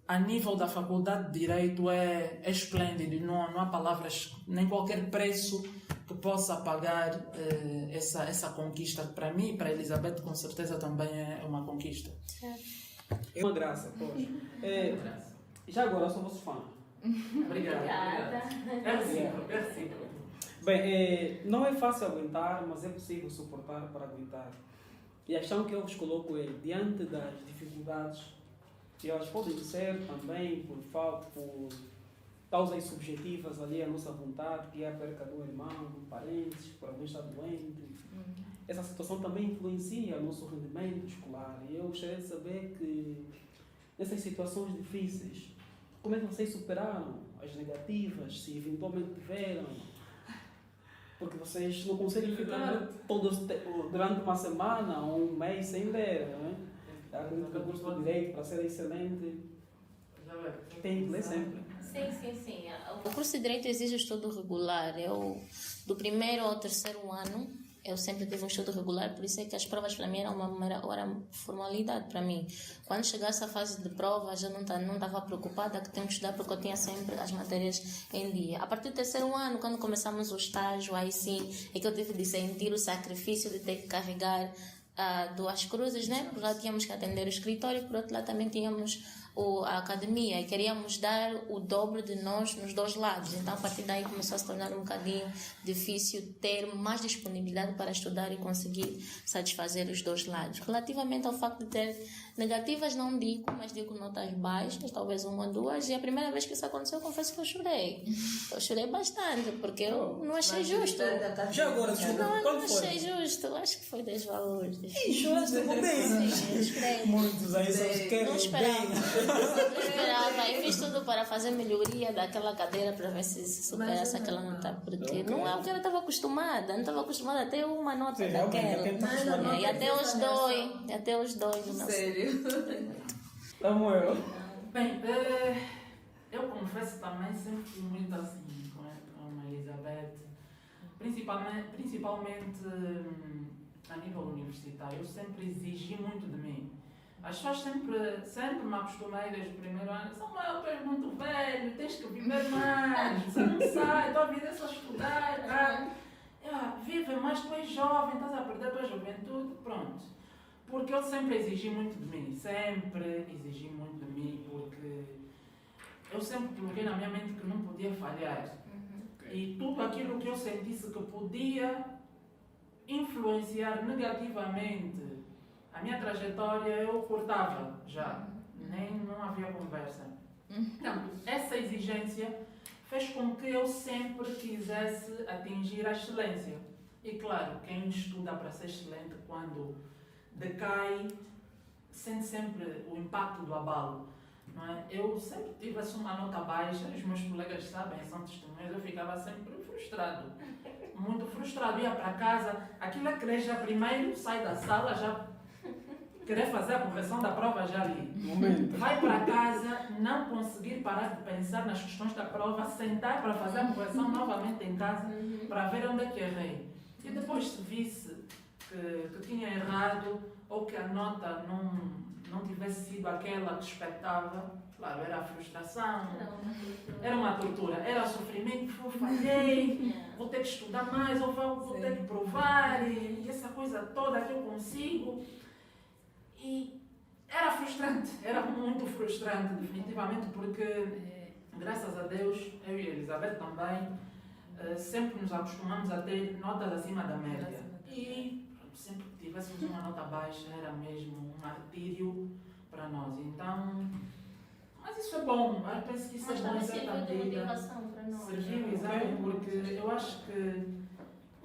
a nível da Faculdade de Direito é esplêndido. Não há palavras, nem qualquer preço que possa pagar essa conquista. Para mim e para a Elizabeth, com certeza, também é uma conquista. É uma graça, poxa. Já agora, eu sou vosso fã. Obrigado. É recíproco, é recíproco. Bem, não é fácil aguentar, mas é possível suportar para aguentar. E a questão que eu vos coloco é, diante das dificuldades, e elas podem ser também por causas subjetivas ali à nossa vontade, que é a perca do irmão, parentes, por alguém estar doente. Essa situação também influencia o nosso rendimento escolar. E eu gostaria de saber que, nessas situações difíceis, como é que vocês superaram as negativas, se eventualmente tiveram? Porque vocês não conseguem ficar durante uma semana ou um mês sem ler, não é? Acredito que o curso de Direito, para ser excelente, tem que ler sempre. Sim. O curso de Direito exige estudo regular. Eu, do primeiro ao terceiro ano, eu sempre tive um estudo regular, por isso é que as provas para mim eram uma mera formalidade para mim. Quando chegasse a fase de provas, eu não estava preocupada que tenho que estudar, porque eu tinha sempre as matérias em dia. A partir do terceiro ano, quando começamos o estágio, aí sim é que eu tive de sentir o sacrifício de ter que carregar duas cruzes, né? Por um lado tínhamos que atender o escritório, por outro lado também tínhamos a academia, e queríamos dar o dobro de nós nos dois lados. Então, a partir daí começou a se tornar um bocadinho difícil ter mais disponibilidade para estudar e conseguir satisfazer os dois lados. Relativamente ao facto de ter negativas, não digo, mas digo notas baixas, talvez uma ou duas, e a primeira vez que isso aconteceu, eu confesso que eu chorei. Eu chorei bastante, porque eu não achei justo. Já agora, Não achei justo, acho que foi 10 valores. E choraste com bem. Muitos aí só querem Não esperava. Não esperava. Eu fiz tudo para fazer melhoria daquela cadeira para ver se superasse aquela nota, porque não é o que eu estava acostumada. Não estava acostumada a ter uma nota daquela. E até os dois. Não. Sério? Samuel. Bem, eu confesso também sempre fui muito assim com a Elizabeth, principalmente a nível universitário. Eu sempre exigi muito de mim. As pessoas sempre me acostumei desde o primeiro ano. Samuel, tu és muito velho, tens que viver mais, você não sai, tua vida é só estudar. Vive mais, tu és jovem, estás a perder a tua juventude, pronto. Porque eu sempre exigi muito de mim, porque eu sempre coloquei na minha mente que não podia falhar. E tudo aquilo que eu sentisse que podia influenciar negativamente a minha trajetória, eu cortava já, não havia conversa. Então, essa exigência fez com que eu sempre quisesse atingir a excelência. E claro, quem estuda para ser excelente, quando decai, sente sempre o impacto do abalo. Não é? Eu sempre tive assim, uma nota baixa, os meus colegas sabem, são testemunhas, eu ficava sempre frustrado. Muito frustrado, ia para casa, aquilo é que já primeiro sai da sala, já querer fazer a correção da prova já ali. Vai para casa, não conseguir parar de pensar nas questões da prova, sentar para fazer a correção novamente em casa, para ver onde é que errei. E depois se visse que tinha errado, ou que a nota não tivesse sido aquela que expectava, claro, era a frustração, era uma tortura, era sofrimento, eu falhei, vou ter que estudar mais, ou vou ter que provar, e essa coisa toda que eu consigo. E era frustrante, era muito frustrante, definitivamente, porque, graças a Deus, eu e a Elizabeth também, sempre nos acostumamos a ter notas acima da média. E sempre que tivéssemos uma nota baixa, era mesmo um martírio para nós. Então, mas isso é bom, eu penso que isso é bom em certa medida. Serviu, exato, porque eu acho que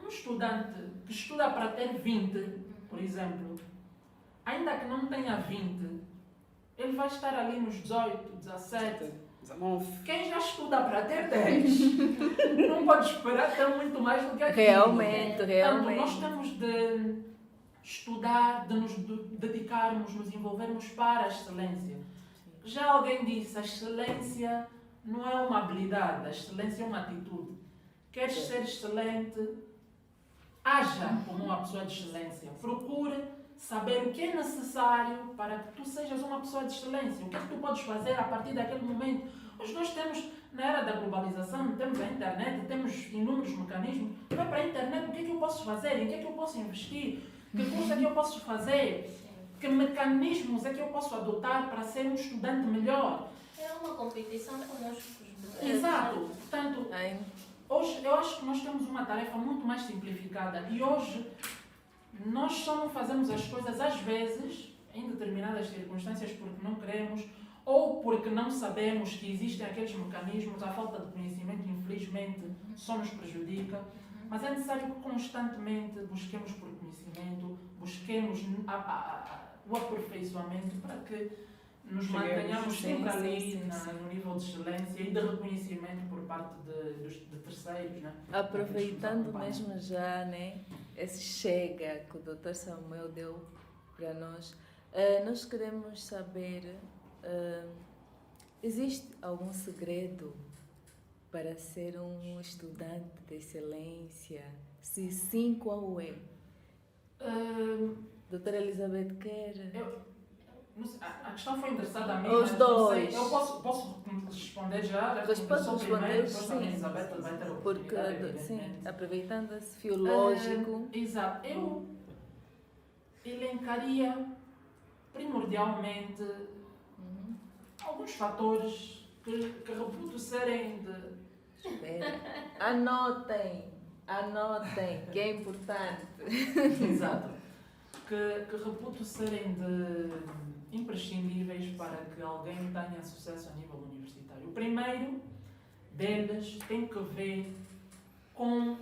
um estudante que estuda para ter 20, por exemplo, ainda que não tenha 20, ele vai estar ali nos 18, 17. Quem já estuda para ter 10 não pode esperar ter muito mais do que aquilo. Realmente. Portanto, nós temos de estudar, de nos dedicarmos, nos envolvermos para a excelência. Já alguém disse, a excelência não é uma habilidade, a excelência é uma atitude. Queres ser excelente, haja como uma pessoa de excelência. Procure saber o que é necessário para que tu sejas uma pessoa de excelência. O que é que tu podes fazer a partir daquele momento. Hoje nós temos, na era da globalização, temos a internet, temos inúmeros mecanismos. Vai para a internet, o que é que eu posso fazer? Em que é que eu posso investir? Que curso é que eu posso fazer? Que mecanismos é que eu posso adotar para ser um estudante melhor? É uma competição conosco. Exato. Portanto, hoje eu acho que nós temos uma tarefa muito mais simplificada e hoje nós só não fazemos as coisas às vezes, em determinadas circunstâncias, porque não queremos ou porque não sabemos que existem aqueles mecanismos. A falta de conhecimento, infelizmente, só nos prejudica. Mas é necessário que constantemente busquemos por conhecimento, busquemos o aperfeiçoamento para que nos mantenhamos sempre ali no nível de excelência e de reconhecimento por parte de terceiros. Né? Aproveitando mesmo já, né, esse chega que o Dr. Samuel deu para nós, nós queremos saber, existe algum segredo para ser um estudante de excelência? Se sim, qual é? Doutora Elizabeth quer? A questão foi interessada a mim. Os dois. Eu posso responder já? Pode responder, sim. A Elizabeth vai ter a Porque, oportunidade, sim, evidentemente. aproveitando esse fio lógico. Exato. Eu elencaria primordialmente alguns fatores que reputo serem de... Espera. Anotem, que é importante. Exato. Que reputo serem de imprescindíveis para que alguém tenha sucesso a nível universitário. O primeiro deles tem que ver com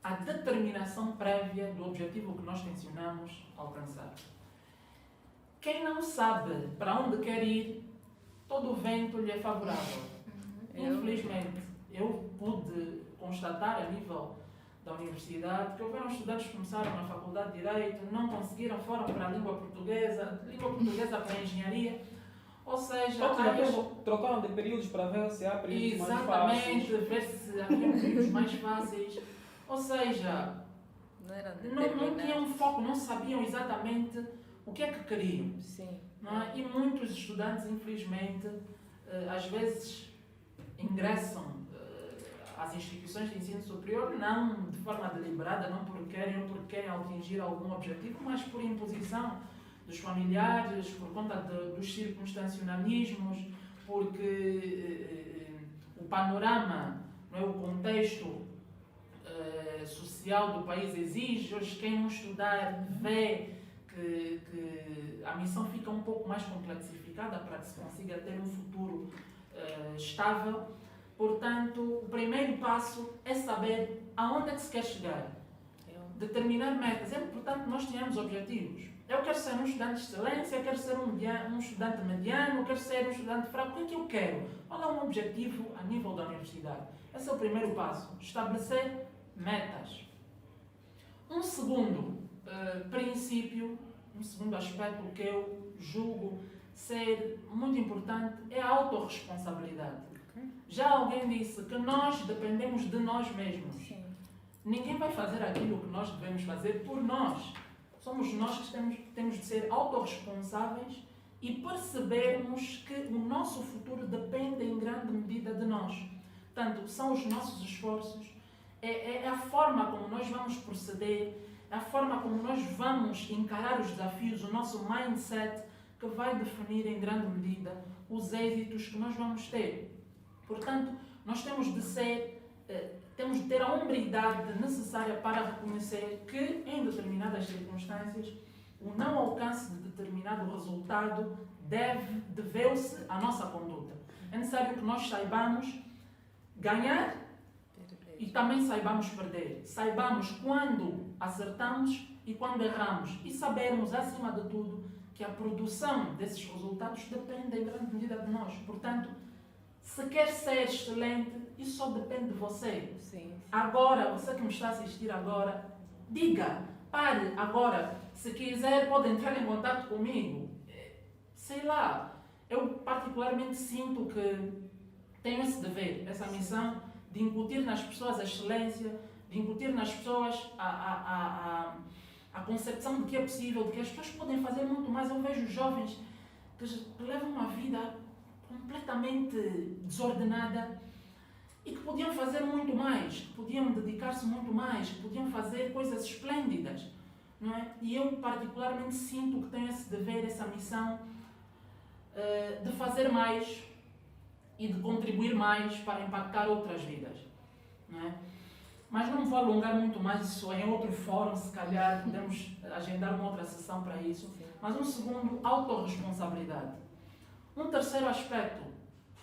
a determinação prévia do objetivo que nós tencionamos alcançar. Quem não sabe para onde quer ir, todo o vento lhe é favorável. Infelizmente, eu pude constatar a nível da universidade que houveram estudantes que começaram na faculdade de Direito, não conseguiram, foram para a língua portuguesa para a engenharia, ou seja... Trocaram de períodos para ver se há períodos mais fáceis. Exatamente, ver se havia períodos mais fáceis. Ou seja, não tinham foco, não sabiam exatamente o que é que queriam. Sim. Não é? E muitos estudantes, infelizmente, às vezes ingressam às instituições de ensino superior não de forma deliberada, não porque querem ou porque querem atingir algum objetivo, mas por imposição dos familiares, por conta dos circunstancialismos, porque o panorama, não é, o contexto social do país exige. Hoje quem não estudar vê que a missão fica um pouco mais complexificada para que se consiga ter um futuro estável. Portanto, o primeiro passo é saber aonde é que se quer chegar. Determinar metas. É importante que nós tenhamos objetivos. Eu quero ser um estudante de excelência, eu quero ser um estudante mediano, eu quero ser um estudante fraco. O que é que eu quero? Qual é um objetivo a nível da universidade? Esse é o primeiro passo. Estabelecer metas. Um segundo princípio, um segundo aspecto que eu julgo ser muito importante é a autorresponsabilidade. Já alguém disse que nós dependemos de nós mesmos. Sim. Ninguém vai fazer aquilo que nós devemos fazer por nós. Somos nós que temos de ser autorresponsáveis e percebermos que o nosso futuro depende em grande medida de nós. Portanto, são os nossos esforços, é a forma como nós vamos proceder, é a forma como nós vamos encarar os desafios, o nosso mindset, que vai definir em grande medida os êxitos que nós vamos ter. Portanto, nós temos de ter a hombridade necessária para reconhecer que, em determinadas circunstâncias, o não alcance de determinado resultado deveu-se à nossa conduta. É necessário que nós saibamos ganhar e também saibamos perder. Saibamos quando acertamos e quando erramos. E sabermos, acima de tudo, que a produção desses resultados depende em grande medida de nós. Portanto, se quer ser excelente, isso só depende de você. Sim. Agora, você que me está a assistir agora, diga, pare agora. Se quiser, pode entrar em contato comigo. Sei lá, eu particularmente sinto que tenho esse dever, essa missão de incutir nas pessoas a excelência, de incutir nas pessoas a concepção de que é possível, de que as pessoas podem fazer muito mais. Eu vejo jovens que levam uma vida completamente desordenada e que podiam fazer muito mais, que podiam dedicar-se muito mais, que podiam fazer coisas esplêndidas, não é? E eu particularmente sinto que tenho esse dever, essa missão de fazer mais e de contribuir mais para impactar outras vidas, não é? Mas não vou alongar muito mais isso em outro fórum, se calhar podemos agendar uma outra sessão para isso. Mas um segundo, autorresponsabilidade. Um terceiro aspecto,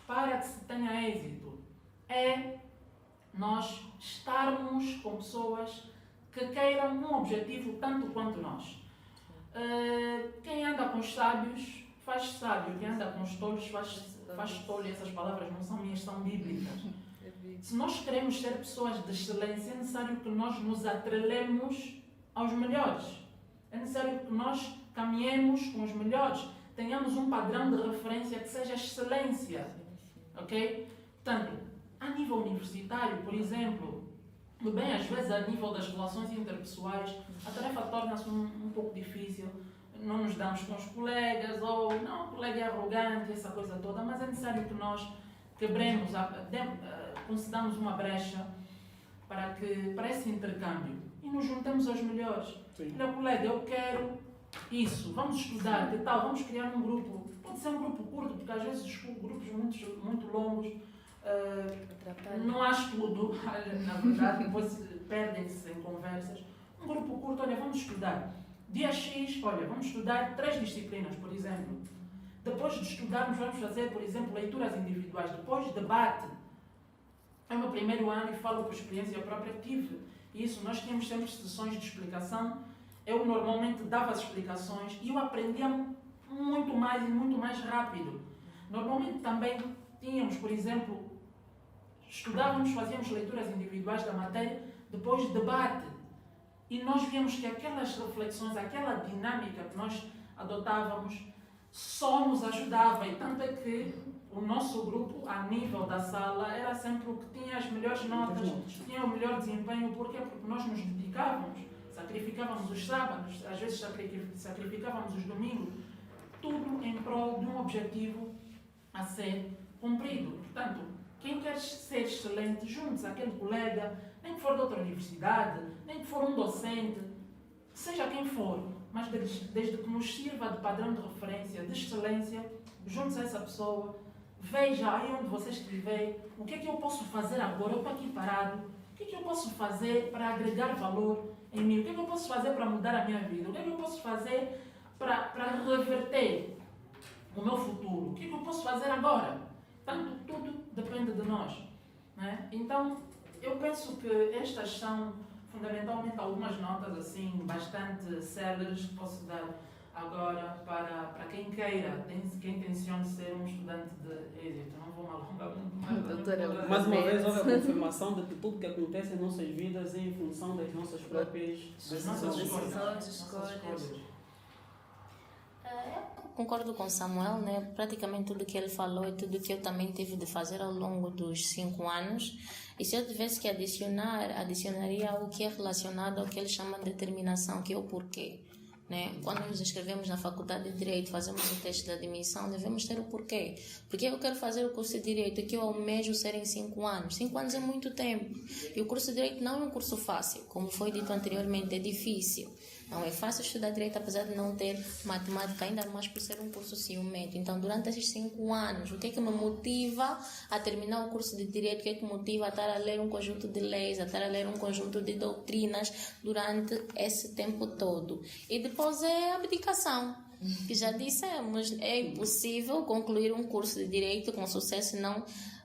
para que se tenha êxito, é nós estarmos com pessoas que queiram um objetivo tanto quanto nós. Quem anda com os sábios faz sábio, quem anda com os tolos faz tolo. Essas palavras não são minhas, são bíblicas. Se nós queremos ser pessoas de excelência, é necessário que nós nos atrelemos aos melhores. É necessário que nós caminhemos com os melhores. Tenhamos um padrão de referência que seja excelência. Ok? Portanto, a nível universitário, por exemplo, bem, às vezes a nível das relações interpessoais, a tarefa torna-se um pouco difícil. Não nos damos com os colegas, ou não, o colega é arrogante, essa coisa toda, mas é necessário que nós quebremos, concedamos uma brecha para esse intercâmbio e nos juntemos aos melhores. Olha, colega, eu quero isso, vamos estudar, que tal? Vamos criar um grupo. Pode ser um grupo curto, porque às vezes os grupos muito longos não há estudo, na verdade, depois perdem-se em conversas. Um grupo curto, olha, vamos estudar. Dia X, olha, vamos estudar 3 disciplinas, por exemplo. Depois de estudarmos, vamos fazer, por exemplo, leituras individuais. Depois, debate. É o meu primeiro ano e falo por experiência própria que tive. Isso, nós tínhamos sempre sessões de explicação. Eu normalmente dava as explicações e eu aprendia muito mais e muito mais rápido. Normalmente também tínhamos, por exemplo, estudávamos, fazíamos leituras individuais da matéria, depois debate. E nós víamos que aquelas reflexões, aquela dinâmica que nós adotávamos, só nos ajudava. E tanto é que o nosso grupo, a nível da sala, era sempre o que tinha as melhores notas, tinha o melhor desempenho. Porquê? Porque nós nos dedicávamos, sacrificávamos os sábados, às vezes sacrificávamos os domingos, tudo em prol de um objetivo a ser cumprido. Portanto, quem quer ser excelente, junte-se àquele colega, nem que for de outra universidade, nem que for um docente, seja quem for, mas desde que nos sirva de padrão de referência, de excelência, junte-se a essa pessoa, veja aí onde você estiver, o que é que eu posso fazer agora, eu estou aqui parado, o que é que eu posso fazer para agregar valor em mim, o que é que eu posso fazer para mudar a minha vida, o que é que eu posso fazer para reverter o meu futuro, o que é que eu posso fazer agora. Portanto, tudo depende de nós, né? Então, eu penso que estas são fundamentalmente algumas notas assim bastante céleres que posso dar agora para quem queira, quem tencione ser um estudante de êxito. Não vou me alongar muito mais. Doutora, Mais uma vez, olha a confirmação de que tudo que acontece em nossas vidas é em função das nossas próprias escolhas. Eu concordo com Samuel, né? Praticamente tudo que ele falou e tudo que eu também tive de fazer ao longo dos 5 anos. E se eu tivesse que adicionaria o que é relacionado ao que ele chama de determinação, que é o porquê. Né? Quando nos inscrevemos na Faculdade de Direito, fazemos o teste de admissão, devemos ter o porquê. Porque eu quero fazer o curso de Direito que eu almejo ser em 5 anos. 5 anos é muito tempo. E o curso de Direito não é um curso fácil. Como foi dito anteriormente, é difícil. Não é fácil estudar Direito, apesar de não ter matemática, ainda mais por ser um curso ciumento. Então, durante esses 5 anos, o que é que me motiva a terminar o curso de Direito? O que é que me motiva a estar a ler um conjunto de leis, a estar a ler um conjunto de doutrinas durante esse tempo todo? E depois é a abdicação. Que já dissemos, é impossível concluir um curso de Direito com sucesso se não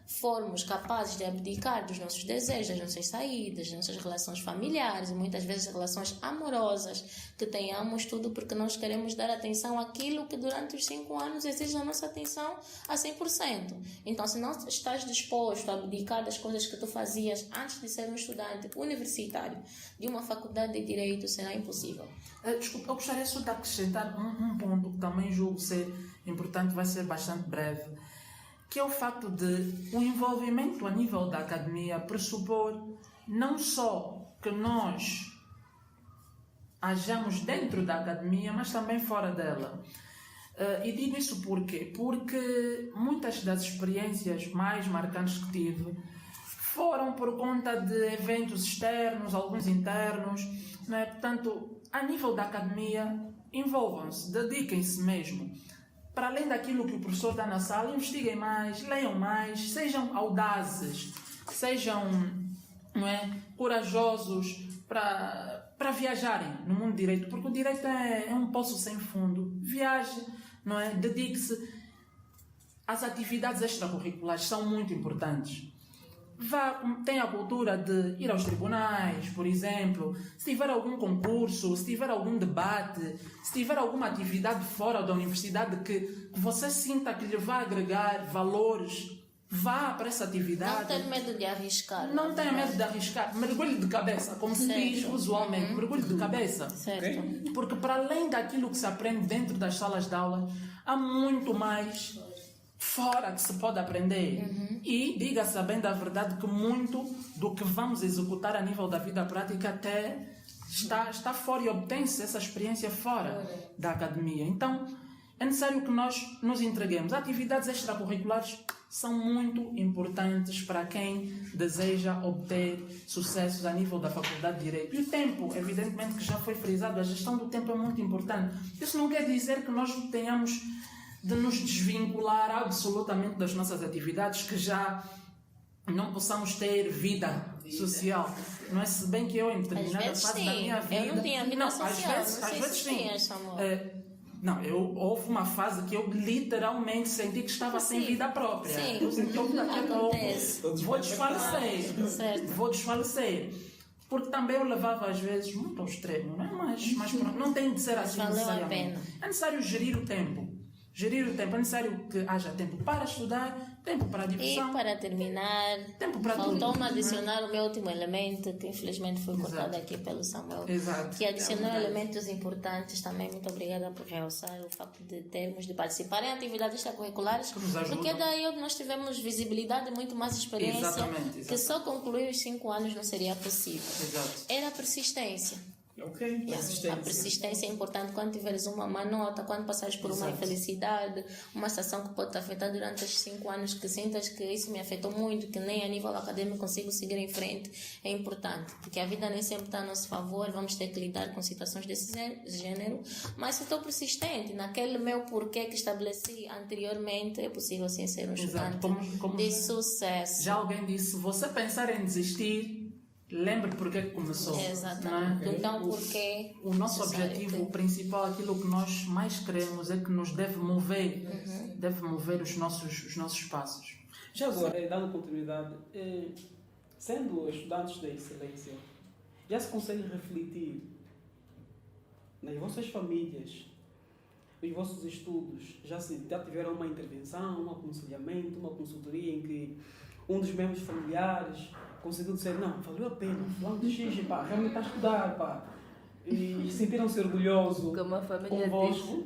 formos capazes de abdicar dos nossos desejos, das nossas saídas, das nossas relações familiares e muitas vezes relações amorosas, que tenhamos tudo porque nós queremos dar atenção àquilo que durante os 5 anos exige a nossa atenção a 100%. Então, se não estás disposto a abdicar das coisas que tu fazias antes de ser um estudante universitário de uma faculdade de Direito, será impossível. Desculpa, eu gostaria só de acrescentar um ponto que também julgo ser importante, vai ser bastante breve. que é o facto de o envolvimento a nível da academia pressupor não só que nós hajamos dentro da academia, mas também fora dela. E digo isso por quê? Porque muitas das experiências mais marcantes que tive foram por conta de eventos externos, alguns internos, não é? Portanto, a nível da academia, envolvam-se, dediquem-se mesmo. Para além daquilo que o professor dá na sala, investiguem mais, leiam mais, sejam audazes, sejam, não é, corajosos para viajarem no mundo do direito, porque o direito é um poço sem fundo. Viaje, não é? Dedique-se às atividades extracurriculares, são muito importantes. Tenha a cultura de ir aos tribunais, por exemplo, se tiver algum concurso, se tiver algum debate, se tiver alguma atividade fora da universidade que você sinta que lhe vai agregar valores, vá para essa atividade. Não tenha medo de arriscar. Não tenha medo de arriscar. Mergulhe de cabeça, como se diz usualmente. Mergulhe de cabeça. Certo. Porque para além daquilo que se aprende dentro das salas de aula, há muito mais fora que se pode aprender. E diga-se bem da verdade que muito do que vamos executar a nível da vida prática até está fora e obtém-se essa experiência fora da academia. Então, é necessário que nós nos entreguemos. Atividades extracurriculares são muito importantes para quem deseja obter sucessos a nível da Faculdade de Direito. E o tempo, evidentemente que já foi frisado, a gestão do tempo é muito importante. Isso não quer dizer que nós tenhamos de nos desvincular absolutamente das nossas atividades, que já não possamos ter vida social. Não é? Se bem que eu, em determinada fase da minha vida... Eu não tinha vida social, às vezes sim. Tinha, Samuel. Houve uma fase que eu literalmente senti que estava sem vida própria. Sim, eu senti que acontece. Vou desfalecer. Certo. Vou desfalecer. Porque também eu levava às vezes muito ao extremo, não é? Mas pronto, não tem de ser assim Valeu a necessariamente. pena. É necessário gerir o tempo. Gerir o tempo. É necessário que haja tempo para estudar, tempo para a diversão. E para terminar, Tempo para tudo. faltou-me adicionar o meu último elemento, que infelizmente foi cortado aqui pelo Samuel. Exato. Que adicionou elementos importantes também. Muito obrigada por realçar o facto de termos de participar em atividades extracurriculares, nos ajudam. porque daí nós tivemos visibilidade e muito mais experiência, Exatamente. que só concluir os 5 anos não seria possível. Exato. Era a persistência. Ok, persistência. A persistência é importante quando tiveres uma má nota, quando passares por uma infelicidade, uma situação que pode te afetar durante estes 5 anos, que sintas que isso me afetou muito, que nem a nível acadêmico consigo seguir em frente, é importante, porque a vida nem sempre está a nosso favor, vamos ter que lidar com situações desse gênero, mas se estou persistente naquele meu porquê que estabeleci anteriormente, é possível sim ser um estudante de sucesso. Já alguém disse, se você pensar em desistir, lembre porque que começou. Exatamente. Não é? Então, porque o nosso objetivo, o principal, aquilo que nós mais queremos é que nos deve mover, deve mover os nossos passos. Já agora, dando continuidade, sendo estudantes da excelência, já se consegue refletir nas vossas famílias, os vossos estudos, já tiveram uma intervenção, um aconselhamento, uma consultoria em que um dos membros familiares conseguiu dizer, não, valeu a pena, fulano de X, pá, realmente está a estudar, pá. E sentiram-se orgulhosos Como a família convosco.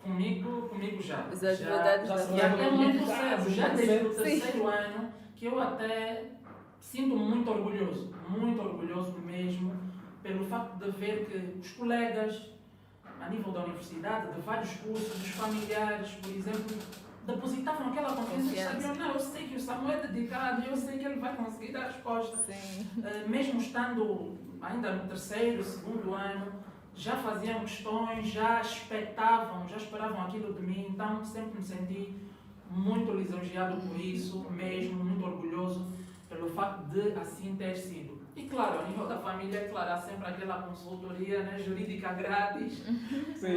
Comigo já. Os advogados da Já família. é muito cedo, já desde o terceiro ano, que eu até sinto muito orgulhoso mesmo, pelo facto de ver que os colegas, a nível da universidade, de vários cursos, os familiares, por exemplo, depositavam aquela confiança e sabiam, não, eu sei que o Samuel é dedicado, eu sei que ele vai conseguir dar a resposta. Mesmo estando ainda no terceiro, segundo ano, já faziam questões, já esperavam aquilo de mim, então sempre me senti muito lisonjeado por isso, mesmo muito orgulhoso pelo facto de assim ter sido. E claro, a nível da família, claro, há sempre aquela consultoria, né, jurídica grátis. Sim.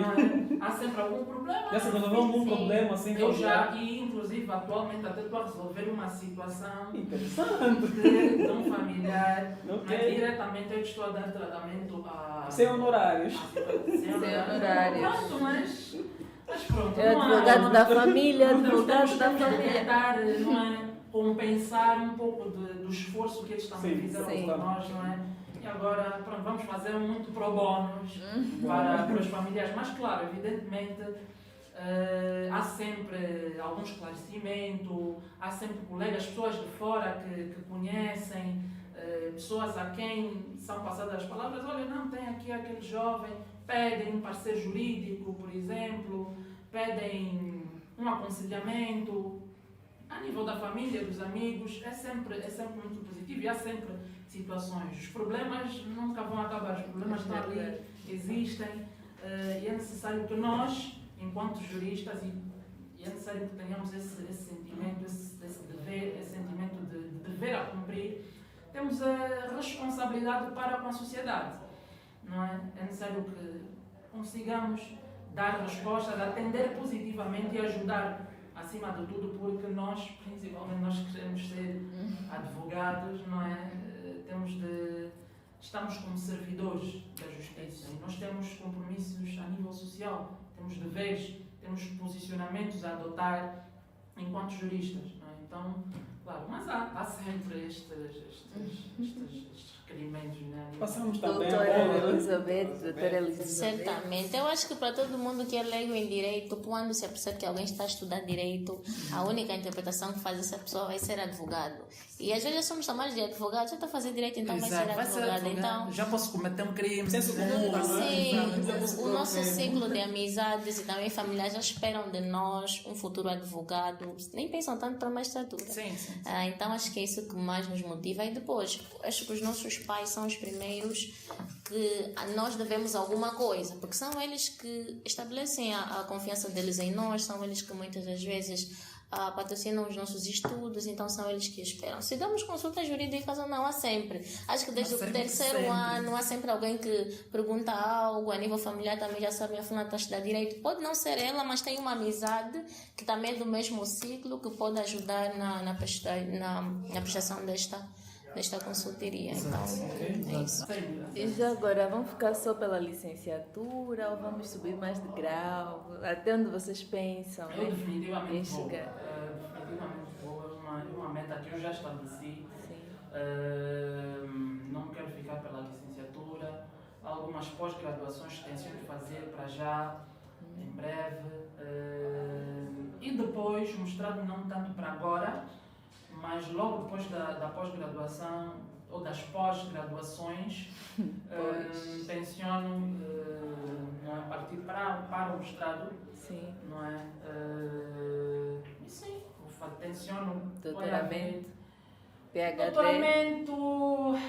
Há sempre algum problema. Já se resolveu algum problema assim? Eu já, e inclusive atualmente até estou a resolver uma situação Interessante. de um familiar. Ok. Né, diretamente eu estou a dar tratamento a... Sem honorários. Sem honorários. Pronto, mas pronto. É advogado da família, advogado da Temos de família. tentar, não é, compensar um pouco do esforço que eles também fizeram por nós, não é? E agora, pronto, vamos fazer muito pro bónus para os familiares. Mas, claro, evidentemente, há sempre algum esclarecimento, há sempre colegas, pessoas de fora que conhecem, pessoas a quem são passadas as palavras, olha, não, tem aqui aquele jovem, pedem um parceiro jurídico, por exemplo, pedem um aconselhamento. A nível da família, dos amigos, é sempre muito positivo e há sempre situações. Os problemas nunca vão acabar, os problemas estão ali, existem, e é necessário que nós, enquanto juristas, e é necessário que tenhamos esse sentimento, esse dever, esse sentimento de dever a cumprir, temos a responsabilidade para com a sociedade, não é? É necessário que consigamos dar respostas, atender positivamente e ajudar, acima de tudo, porque nós, principalmente, nós queremos ser advogados, não é? Estamos como servidores da justiça e nós temos compromissos a nível social, temos deveres, temos posicionamentos a adotar enquanto juristas, não é? Então, claro, mas há sempre estes requerimentos, né? Passamos também Doutora Elizabeth. Certamente. Eu acho que para todo mundo que é leigo em direito, quando se percebe que alguém está a estudar direito, a única interpretação que faz essa pessoa vai ser advogado. E às vezes somos chamados de advogado, já está a fazer direito, então Exato, vai ser advogado. Então, já posso cometer um crime. Senso comum, sim, o nosso ciclo de amizades e também familiares já esperam de nós um futuro advogado, nem pensam tanto para a magistratura. Sim. Então acho que é isso que mais nos motiva. E depois, acho que os nossos pais são os primeiros que a nós devemos alguma coisa, porque são eles que estabelecem a confiança deles em nós, são eles que muitas das vezes patrocinam os nossos estudos, então são eles que esperam. Se damos consultas jurídicas ou não, há sempre. Acho que desde o terceiro ano há sempre alguém que pergunta algo, a nível familiar também já sabe, a fulana está a estudar direito. Pode não ser ela, mas tem uma amizade que também é do mesmo ciclo, que pode ajudar na prestação desta consultoria. Então, é isso. E já agora, vamos ficar só pela licenciatura ou vamos subir mais de grau? Até onde vocês pensam? Eu definitivamente vou. chegar. Definitivamente vou. É uma meta que eu já estabeleci. Sim. Não quero ficar pela licenciatura. Há algumas pós-graduações que tenciono fazer para já, em breve. E depois, mostrado não tanto para agora, mas logo depois da pós-graduação ou das pós-graduações, tenciono não é, partir para o mestrado. Sim. Não é? E sim, tenciono Doutoramento, PhD. Doutoramento,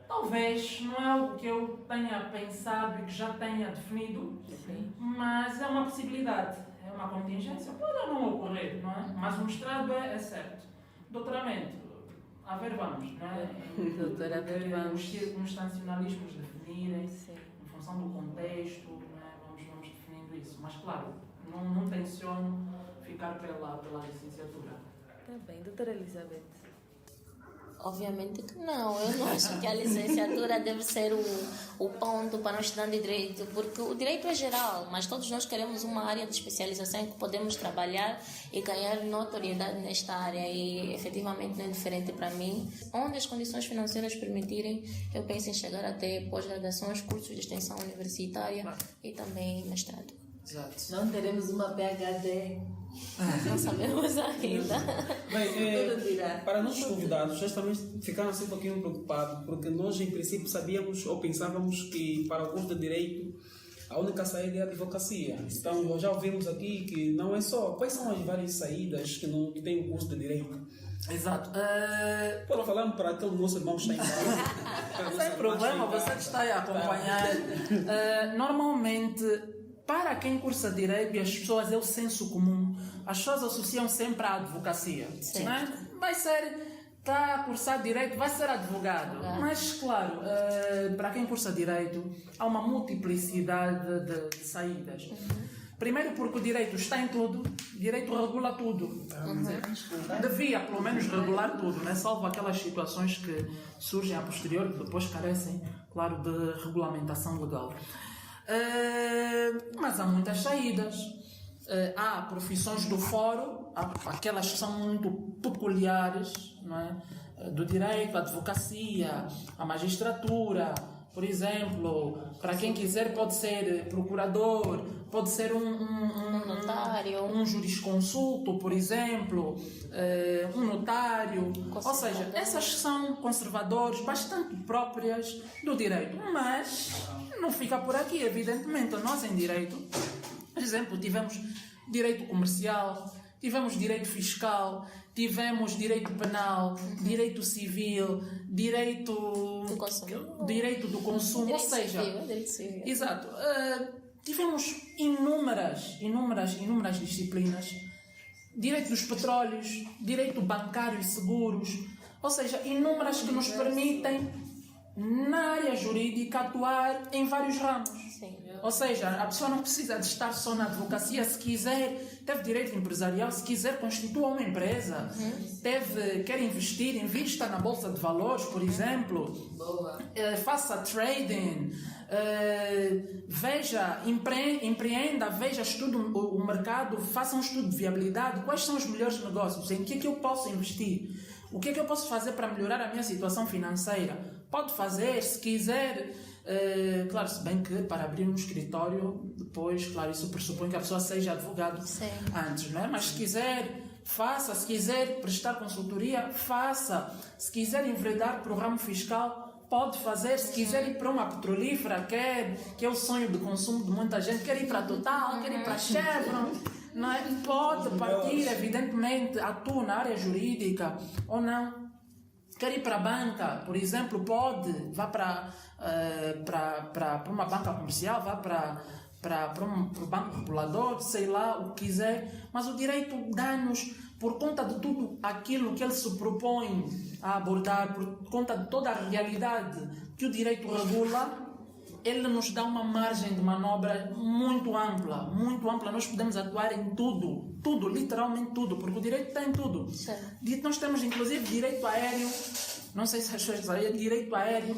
talvez, não é algo que eu tenha pensado e que já tenha definido, Sim. mas é uma possibilidade, é uma contingência, pode ou não ocorrer, não é? Mas o mestrado é certo. Doutoramento, a ver vamos, não é? Doutora, a ver vamos. Os circunstancialismos definirem, Sim. em função do contexto, não é? Vamos definindo isso. Mas claro, não tenciono ficar pela licenciatura. Tá bem. Doutora Elizabeth. Obviamente que não. Eu não acho que a licenciatura deve ser o ponto para um estudante de direito, porque o direito é geral, mas todos nós queremos uma área de especialização em que podemos trabalhar e ganhar notoriedade nesta área, e efetivamente não é diferente para mim. Onde as condições financeiras permitirem, eu penso em chegar até pós-graduações, cursos de extensão universitária e também mestrado. Exato. Não teremos uma PhD. Não sabemos ainda. Bem, para nossos convidados, justamente ficaram assim um pouquinho preocupados, porque nós, em princípio, sabíamos ou pensávamos que para o curso de Direito a única saída é a advocacia. Então, já ouvimos aqui que não é só. Quais são as várias saídas que tem o curso de Direito? Exato. Pode falar para aquele nosso irmão que está em casa. Sem problema, você que está a acompanhar. Normalmente, para quem cursa Direito e as pessoas, é o senso comum. As pessoas associam sempre à advocacia. Né? Vai ser, está a cursar Direito, vai ser advogado. Mas, claro, para quem cursa Direito, há uma multiplicidade de saídas. Primeiro porque o Direito está em tudo, o Direito regula tudo. Devia, pelo menos, regular tudo, né? Salvo aquelas situações que surgem a posterior, que depois carecem, claro, de regulamentação legal. Mas há muitas saídas. Há profissões do foro, aquelas que são muito peculiares, não é? Do direito, a advocacia, a magistratura, por exemplo, para quem quiser pode ser procurador, pode ser um notário, um jurisconsulto, por exemplo, um notário. Ou seja, essas são conservadores bastante próprias do direito. Mas não fica por aqui, evidentemente. Nós em direito, por exemplo, tivemos direito comercial, tivemos direito fiscal, tivemos direito penal, direito civil, direito do consumo. Direito do consumo, Direito ou seja, civil, direito civil. exato, tivemos inúmeras disciplinas, direito dos petróleos, direito bancário e seguros, ou seja, inúmeras que nos permitem na área jurídica atuar em vários ramos. Sim. Ou seja, a pessoa não precisa de estar só na advocacia. Se quiser, teve direito empresarial, se quiser, constitua uma empresa. Quer investir, invista na Bolsa de Valores, por exemplo. Faça trading. Veja, empreenda, veja, estude o mercado, faça um estudo de viabilidade. Quais são os melhores negócios? Em que é que eu posso investir? O que é que eu posso fazer para melhorar a minha situação financeira? Pode fazer, se quiser. Claro, se bem que para abrir um escritório, depois, claro, isso pressupõe que a pessoa seja advogado antes, não é? Mas se quiser, faça. Se quiser prestar consultoria, faça. Se quiser enveredar para o ramo fiscal, pode fazer. Se quiser ir para uma petrolífera, que é o sonho de consumo de muita gente, quer ir para a Total, quer ir para a Chevron, não é? Pode partir, evidentemente, atua na área jurídica ou não. Quer ir para a banca, por exemplo, pode, vá para uma banca comercial, vá para um banco regulador, sei lá, o que quiser, mas o direito dá-nos, por conta de tudo aquilo que ele se propõe a abordar, por conta de toda a realidade que o direito regula, ele nos dá uma margem de manobra muito ampla, nós podemos atuar em tudo, literalmente tudo, porque o direito está em tudo. Nós temos inclusive direito aéreo, não sei se as pessoas sabem, direito aéreo,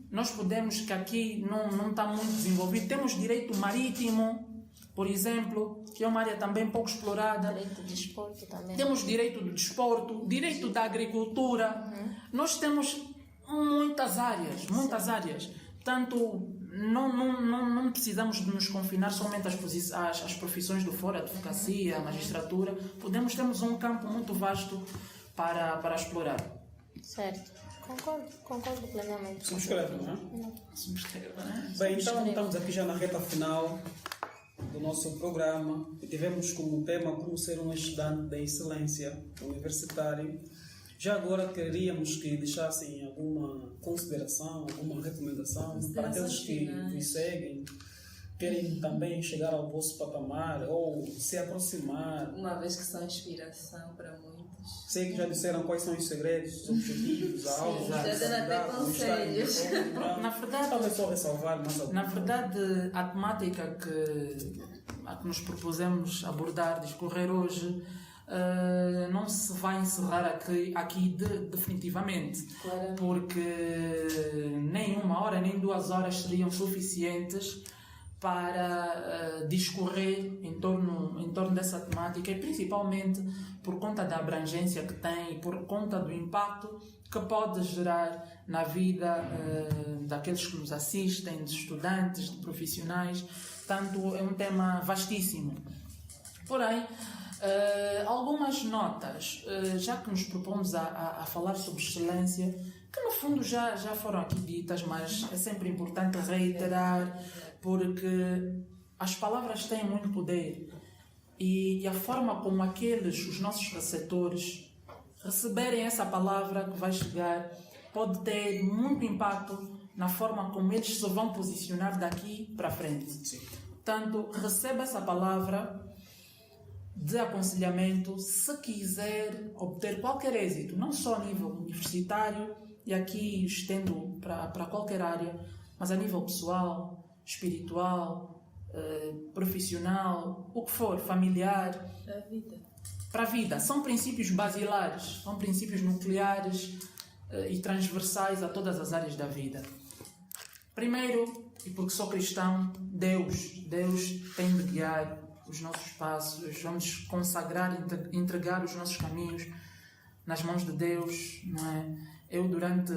nós podemos, que aqui não está muito desenvolvido, temos direito marítimo, por exemplo, que é uma área também pouco explorada. Direito de desporto também. Temos direito do desporto, direito da agricultura, nós temos muitas áreas. Portanto, não precisamos de nos confinar somente às profissões do fora, advocacia, magistratura. Temos um campo muito vasto para explorar. Certo. Concordo plenamente. Subscreve, não é? Não. Bem, então estamos aqui já na reta final do nosso programa e tivemos como tema como ser um estudante da excelência universitário. Já agora queríamos que deixassem alguma consideração, alguma recomendação para aqueles que vos seguem, querem também chegar ao vosso patamar ou se aproximar. Uma vez que são inspiração para muitos. Sei que já disseram quais são os segredos, os objetivos, a aula, Já deram até conselhos. Na verdade, talvez só ressalvar mais alguma. Na verdade, a temática a que nos propusemos abordar, discorrer hoje, não se vai encerrar aqui definitivamente, porque nem 1 hora nem 2 horas seriam suficientes para discorrer em torno dessa temática, e principalmente por conta da abrangência que tem e por conta do impacto que pode gerar na vida daqueles que nos assistem, de estudantes, de profissionais. Portanto, é um tema vastíssimo. Porém, algumas notas, já que nos propomos a falar sobre excelência, que no fundo já foram aqui ditas, mas é sempre importante reiterar, porque as palavras têm muito poder e a forma como os nossos receptores, receberem essa palavra que vai chegar pode ter muito impacto na forma como eles se vão posicionar daqui para frente. Sim. Portanto, receba essa palavra de aconselhamento se quiser obter qualquer êxito, não só a nível universitário, e aqui estendo para qualquer área, mas a nível pessoal, espiritual, profissional, o que for, familiar. Para a vida. São princípios basilares, são princípios nucleares e transversais a todas as áreas da vida. Primeiro, e porque sou cristão, Deus tem de guiar os nossos passos, vamos consagrar, entregar os nossos caminhos nas mãos de Deus, não é? Eu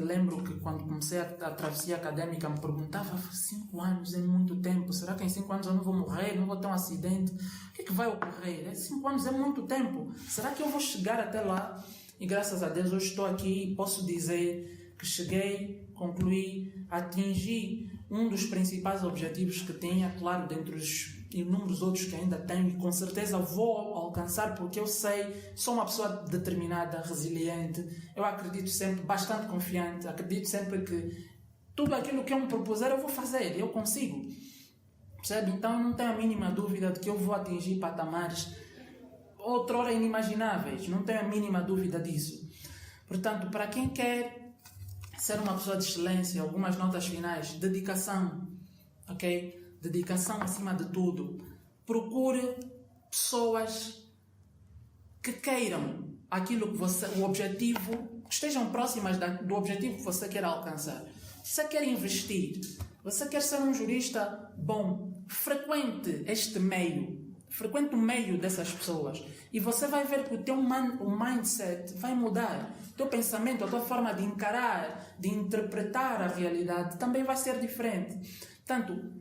lembro que quando comecei a travessia académica me perguntava, 5 anos é muito tempo, será que em 5 anos eu não vou morrer, não vou ter um acidente? O que é que vai ocorrer? 5 anos é muito tempo, será que eu vou chegar até lá? E graças a Deus hoje estou aqui e posso dizer que cheguei, concluí, atingi um dos principais objetivos que tinha, claro, dentre os inúmeros outros que ainda tenho, e com certeza vou alcançar, porque eu sou uma pessoa determinada, resiliente, eu acredito sempre, bastante confiante, acredito sempre que tudo aquilo que eu me propuser eu vou fazer, eu consigo, percebe? Então eu não tenho a mínima dúvida de que eu vou atingir patamares outrora inimagináveis, não tenho a mínima dúvida disso. Portanto, para quem quer ser uma pessoa de excelência, algumas notas finais: dedicação, ok? Dedicação acima de tudo. Procure pessoas que queiram aquilo que o objetivo, que estejam próximas do objetivo que você quer alcançar. Você quer investir, você quer ser um jurista bom, frequente este meio, frequente o meio dessas pessoas e você vai ver que o mindset vai mudar. O teu pensamento, a tua forma de encarar, de interpretar a realidade também vai ser diferente. Portanto,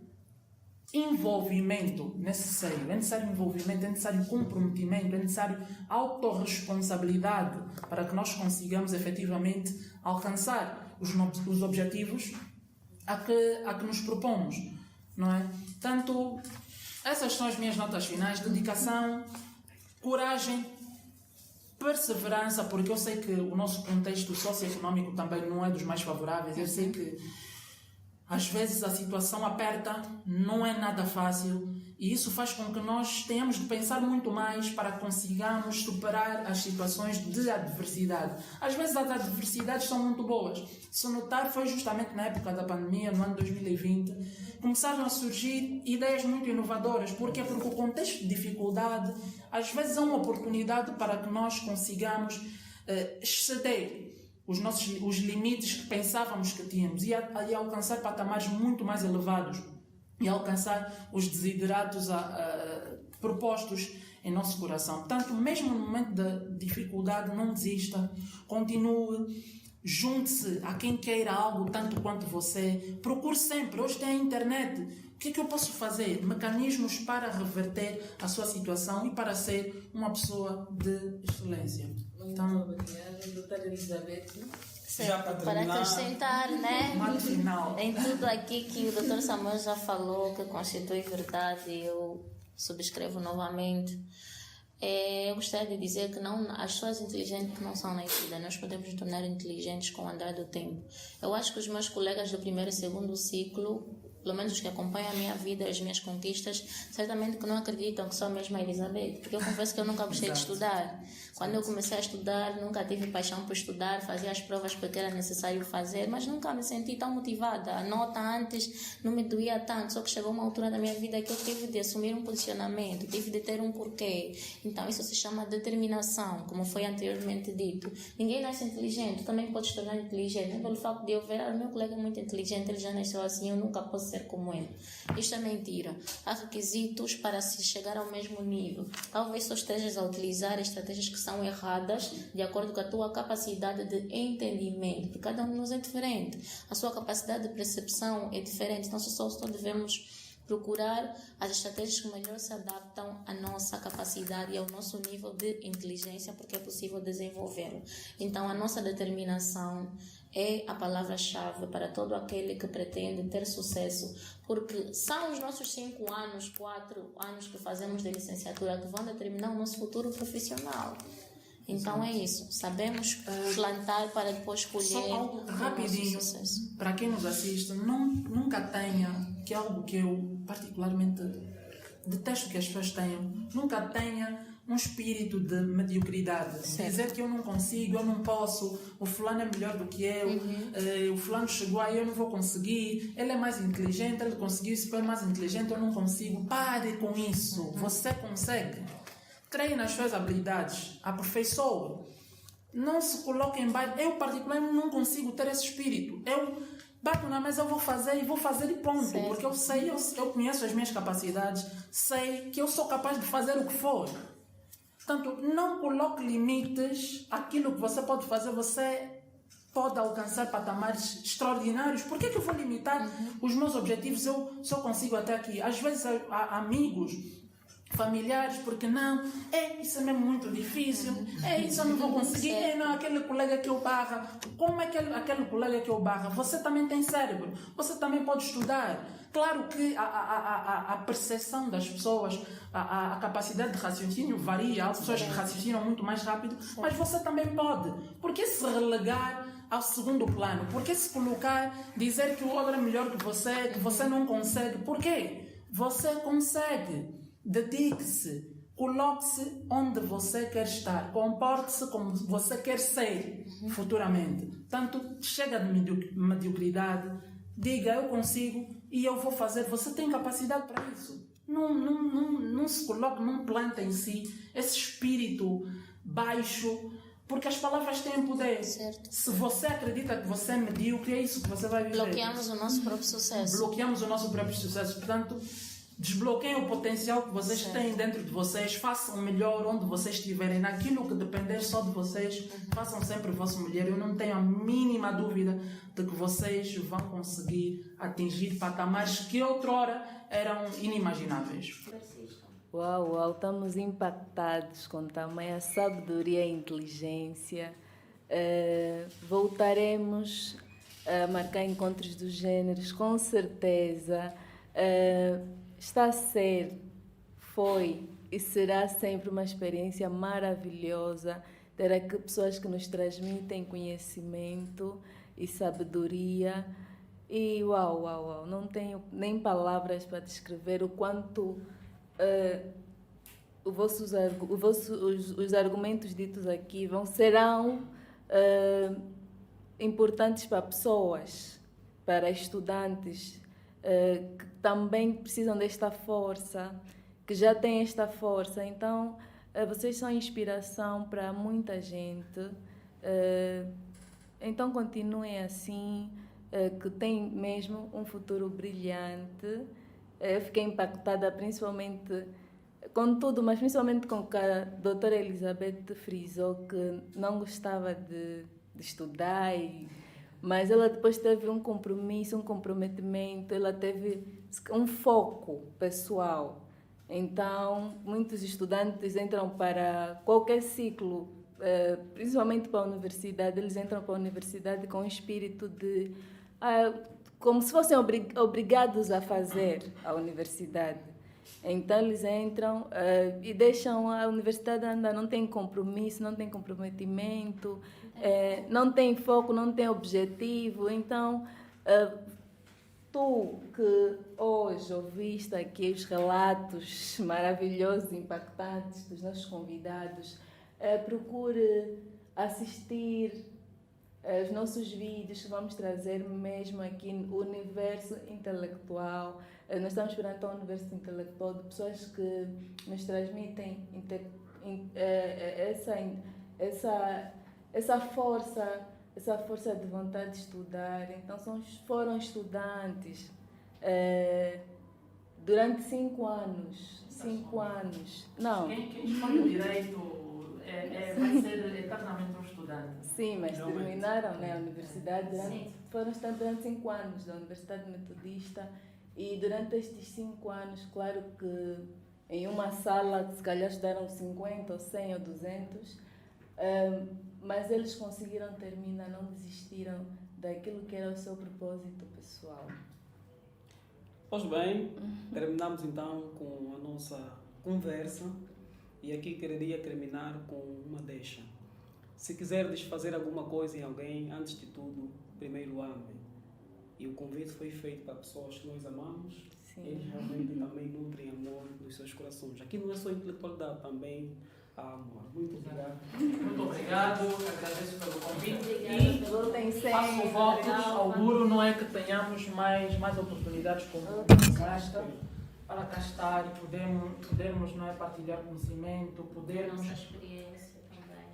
envolvimento necessário, é necessário envolvimento, é necessário comprometimento, é necessário autorresponsabilidade para que nós consigamos efetivamente alcançar os objetivos a que nos propomos, não é? Portanto, essas são as minhas notas finais: dedicação, coragem, perseverança, porque eu sei que o nosso contexto socioeconómico também não é dos mais favoráveis, eu sei que às vezes a situação aperta, não é nada fácil e isso faz com que nós tenhamos de pensar muito mais para que consigamos superar as situações de adversidade. Às vezes as adversidades são muito boas. Se notar, foi justamente na época da pandemia, no ano 2020, começaram a surgir ideias muito inovadoras. Porquê? Porque o contexto de dificuldade às vezes é uma oportunidade para que nós consigamos exceder os limites que pensávamos que tínhamos e alcançar patamares muito mais elevados e alcançar os desiderados propostos em nosso coração. Portanto, mesmo no momento da dificuldade, não desista, continue, junte-se a quem queira algo tanto quanto você, procure sempre. Hoje tem a internet. O que é que eu posso fazer? Mecanismos para reverter a sua situação e para ser uma pessoa de excelência. Então, obrigada, doutora Elizabeth. Para acrescentar, né? Final. Em tudo aqui que o Dr. Samuel já falou, que constitui verdade, eu subscrevo novamente. Eu gostaria de dizer que as pessoas inteligentes não são nascidas, nós podemos nos tornar inteligentes com o andar do tempo. Eu acho que os meus colegas do primeiro e segundo ciclo, pelo menos os que acompanham a minha vida, as minhas conquistas, certamente que não acreditam que sou a mesma Elizabeth, porque eu confesso que eu nunca gostei de estudar. Quando eu comecei a estudar, nunca tive paixão por estudar, fazia as provas porque era necessário fazer, mas nunca me senti tão motivada. A nota antes não me doía tanto, só que chegou uma altura da minha vida que eu tive de assumir um posicionamento, tive de ter um porquê. Então isso se chama determinação, como foi anteriormente dito. Ninguém nasce inteligente, também pode se tornar inteligente. Pelo facto de eu ver, meu colega é muito inteligente, ele já nasceu assim, eu nunca posso ser como ele. Isto é mentira. Há requisitos para se chegar ao mesmo nível. Talvez só estejas a utilizar estratégias que são erradas de acordo com a tua capacidade de entendimento, porque cada um de nós é diferente. A sua capacidade de percepção é diferente, então só devemos procurar as estratégias que melhor se adaptam à nossa capacidade e ao nosso nível de inteligência, porque é possível desenvolvê-lo. Então, a nossa determinação é a palavra-chave para todo aquele que pretende ter sucesso, porque são os nossos 5 anos, 4 anos que fazemos de licenciatura que vão determinar o nosso futuro profissional. Então é isso, sabemos plantar para depois colher. Só algo rapidinho, para quem nos assiste, nunca tenha, que é algo que eu particularmente detesto que as pessoas tenham, nunca tenha um espírito de mediocridade. Certo. Dizer que eu não consigo, eu não posso, o fulano é melhor do que eu, o fulano chegou aí, eu não vou conseguir, ele é mais inteligente, ele conseguiu, se for mais inteligente, eu não consigo. Pare com isso, você consegue. Creia nas suas habilidades, aperfeiçoe. Não se coloque em baixo. Eu, particularmente, não consigo ter esse espírito. Eu bato na mesa, eu vou fazer e pronto. Certo. Porque eu sei, eu conheço as minhas capacidades, sei que eu sou capaz de fazer o que for. Portanto, não coloque limites àquilo que você pode fazer. Você pode alcançar patamares extraordinários. Por que eu vou limitar os meus objetivos se eu só consigo até aqui? Às vezes há amigos, familiares, porque não, isso é mesmo muito difícil, isso eu não vou conseguir, não, aquele colega que eu barra, como é que aquele colega que eu barra? Você também tem cérebro, você também pode estudar. Claro que a percepção das pessoas, a capacidade de raciocínio varia, há pessoas que raciocinam muito mais rápido, mas você também pode. Por que se relegar ao segundo plano? Por que se colocar, dizer que o outro é melhor que você não consegue? Por quê? Você consegue. Dedique-se, coloque-se onde você quer estar, comporte-se como você quer ser futuramente. Portanto, chega de mediocridade, diga eu consigo e eu vou fazer. Você tem capacidade para isso. Não se coloque, não planta em si esse espírito baixo, porque as palavras têm poder. Certo. Se você acredita que você é medíocre, é isso que você vai viver. Bloqueamos o nosso próprio sucesso. Bloqueamos o nosso próprio sucesso. Portanto, desbloqueiem o potencial que vocês têm dentro de vocês, façam o melhor onde vocês estiverem, naquilo que depender só de vocês, façam sempre o vosso melhor. Eu não tenho a mínima dúvida de que vocês vão conseguir atingir patamares que outrora eram inimagináveis. Uau, estamos impactados com tamanha sabedoria e inteligência. Voltaremos a marcar encontros dos géneros, com certeza. Está a ser, foi e será sempre uma experiência maravilhosa ter aqui pessoas que nos transmitem conhecimento e sabedoria. E uau, não tenho nem palavras para descrever o quanto os argumentos ditos aqui serão importantes para pessoas, para estudantes, que também precisam desta força, que já têm esta força. Então, vocês são inspiração para muita gente. Então, continuem assim, que tem mesmo um futuro brilhante. Eu fiquei impactada principalmente com tudo, mas principalmente com o que a doutora Elizabeth frisou, que não gostava de estudar mas ela depois teve um compromisso, um comprometimento, ela teve um foco pessoal. Então, muitos estudantes entram para qualquer ciclo, principalmente para a universidade, eles entram para a universidade com o espírito de... como se fossem obrigados a fazer a universidade. Então, eles entram e deixam a universidade andar, não tem compromisso, não tem comprometimento, não tem foco, não tem objetivo. Então, tu que hoje ouviste aqui os relatos maravilhosos, impactantes dos nossos convidados, procure assistir os nossos vídeos que vamos trazer mesmo aqui no universo intelectual. Nós estamos perante um universo intelectual de pessoas que nos transmitem essa força de vontade de estudar. Então, foram estudantes durante 5 anos. 5 anos. Não. Quem escolhe direito vai ser eternamente um estudante. Sim, mas terminaram a universidade foram estudantes durante 5 anos da Universidade Metodista. E durante estes 5 anos, claro que em uma sala se calhar estudaram 50 ou 100 ou 200, mas eles conseguiram terminar, não desistiram daquilo que era o seu propósito pessoal. Pois bem, terminamos então com a nossa conversa e aqui queria terminar com uma deixa. Se quiseres fazer alguma coisa em alguém, antes de tudo, primeiro ame. E o convite foi feito para pessoas que nós amamos. Sim. Eles realmente também nutrem amor nos seus corações. Aqui não é só intelectualidade, também há amor. Muito obrigado. Muito obrado, agradeço pelo convite. E faço votos, auguro, não é que tenhamos mais oportunidades como esta, para cá estar e podermos não é, partilhar conhecimento, podermos... Nossa experiência também.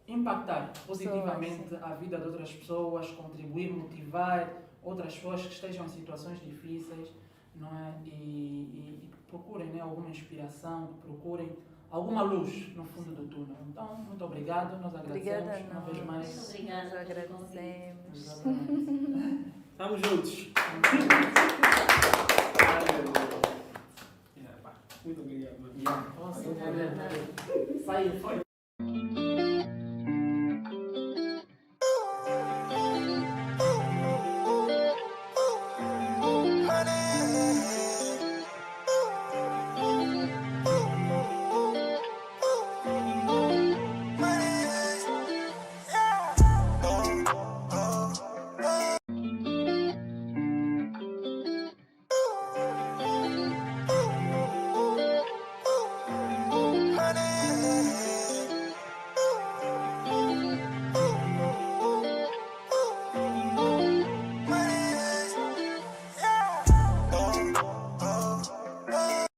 Impactar positivamente a vida de outras pessoas, contribuir, motivar outras pessoas que estejam em situações difíceis, não é? E procurem, né, alguma inspiração, procurem alguma luz no fundo do túnel. Então, muito obrigado, nós Obrigada agradecemos a uma vez nós. mais. Muito obrigada Nós pelo convite. agradecemos. Exatamente. Estamos juntos. Muito obrigado. Mano. Yeah. Nossa, eu vou ler. Saiu, foi.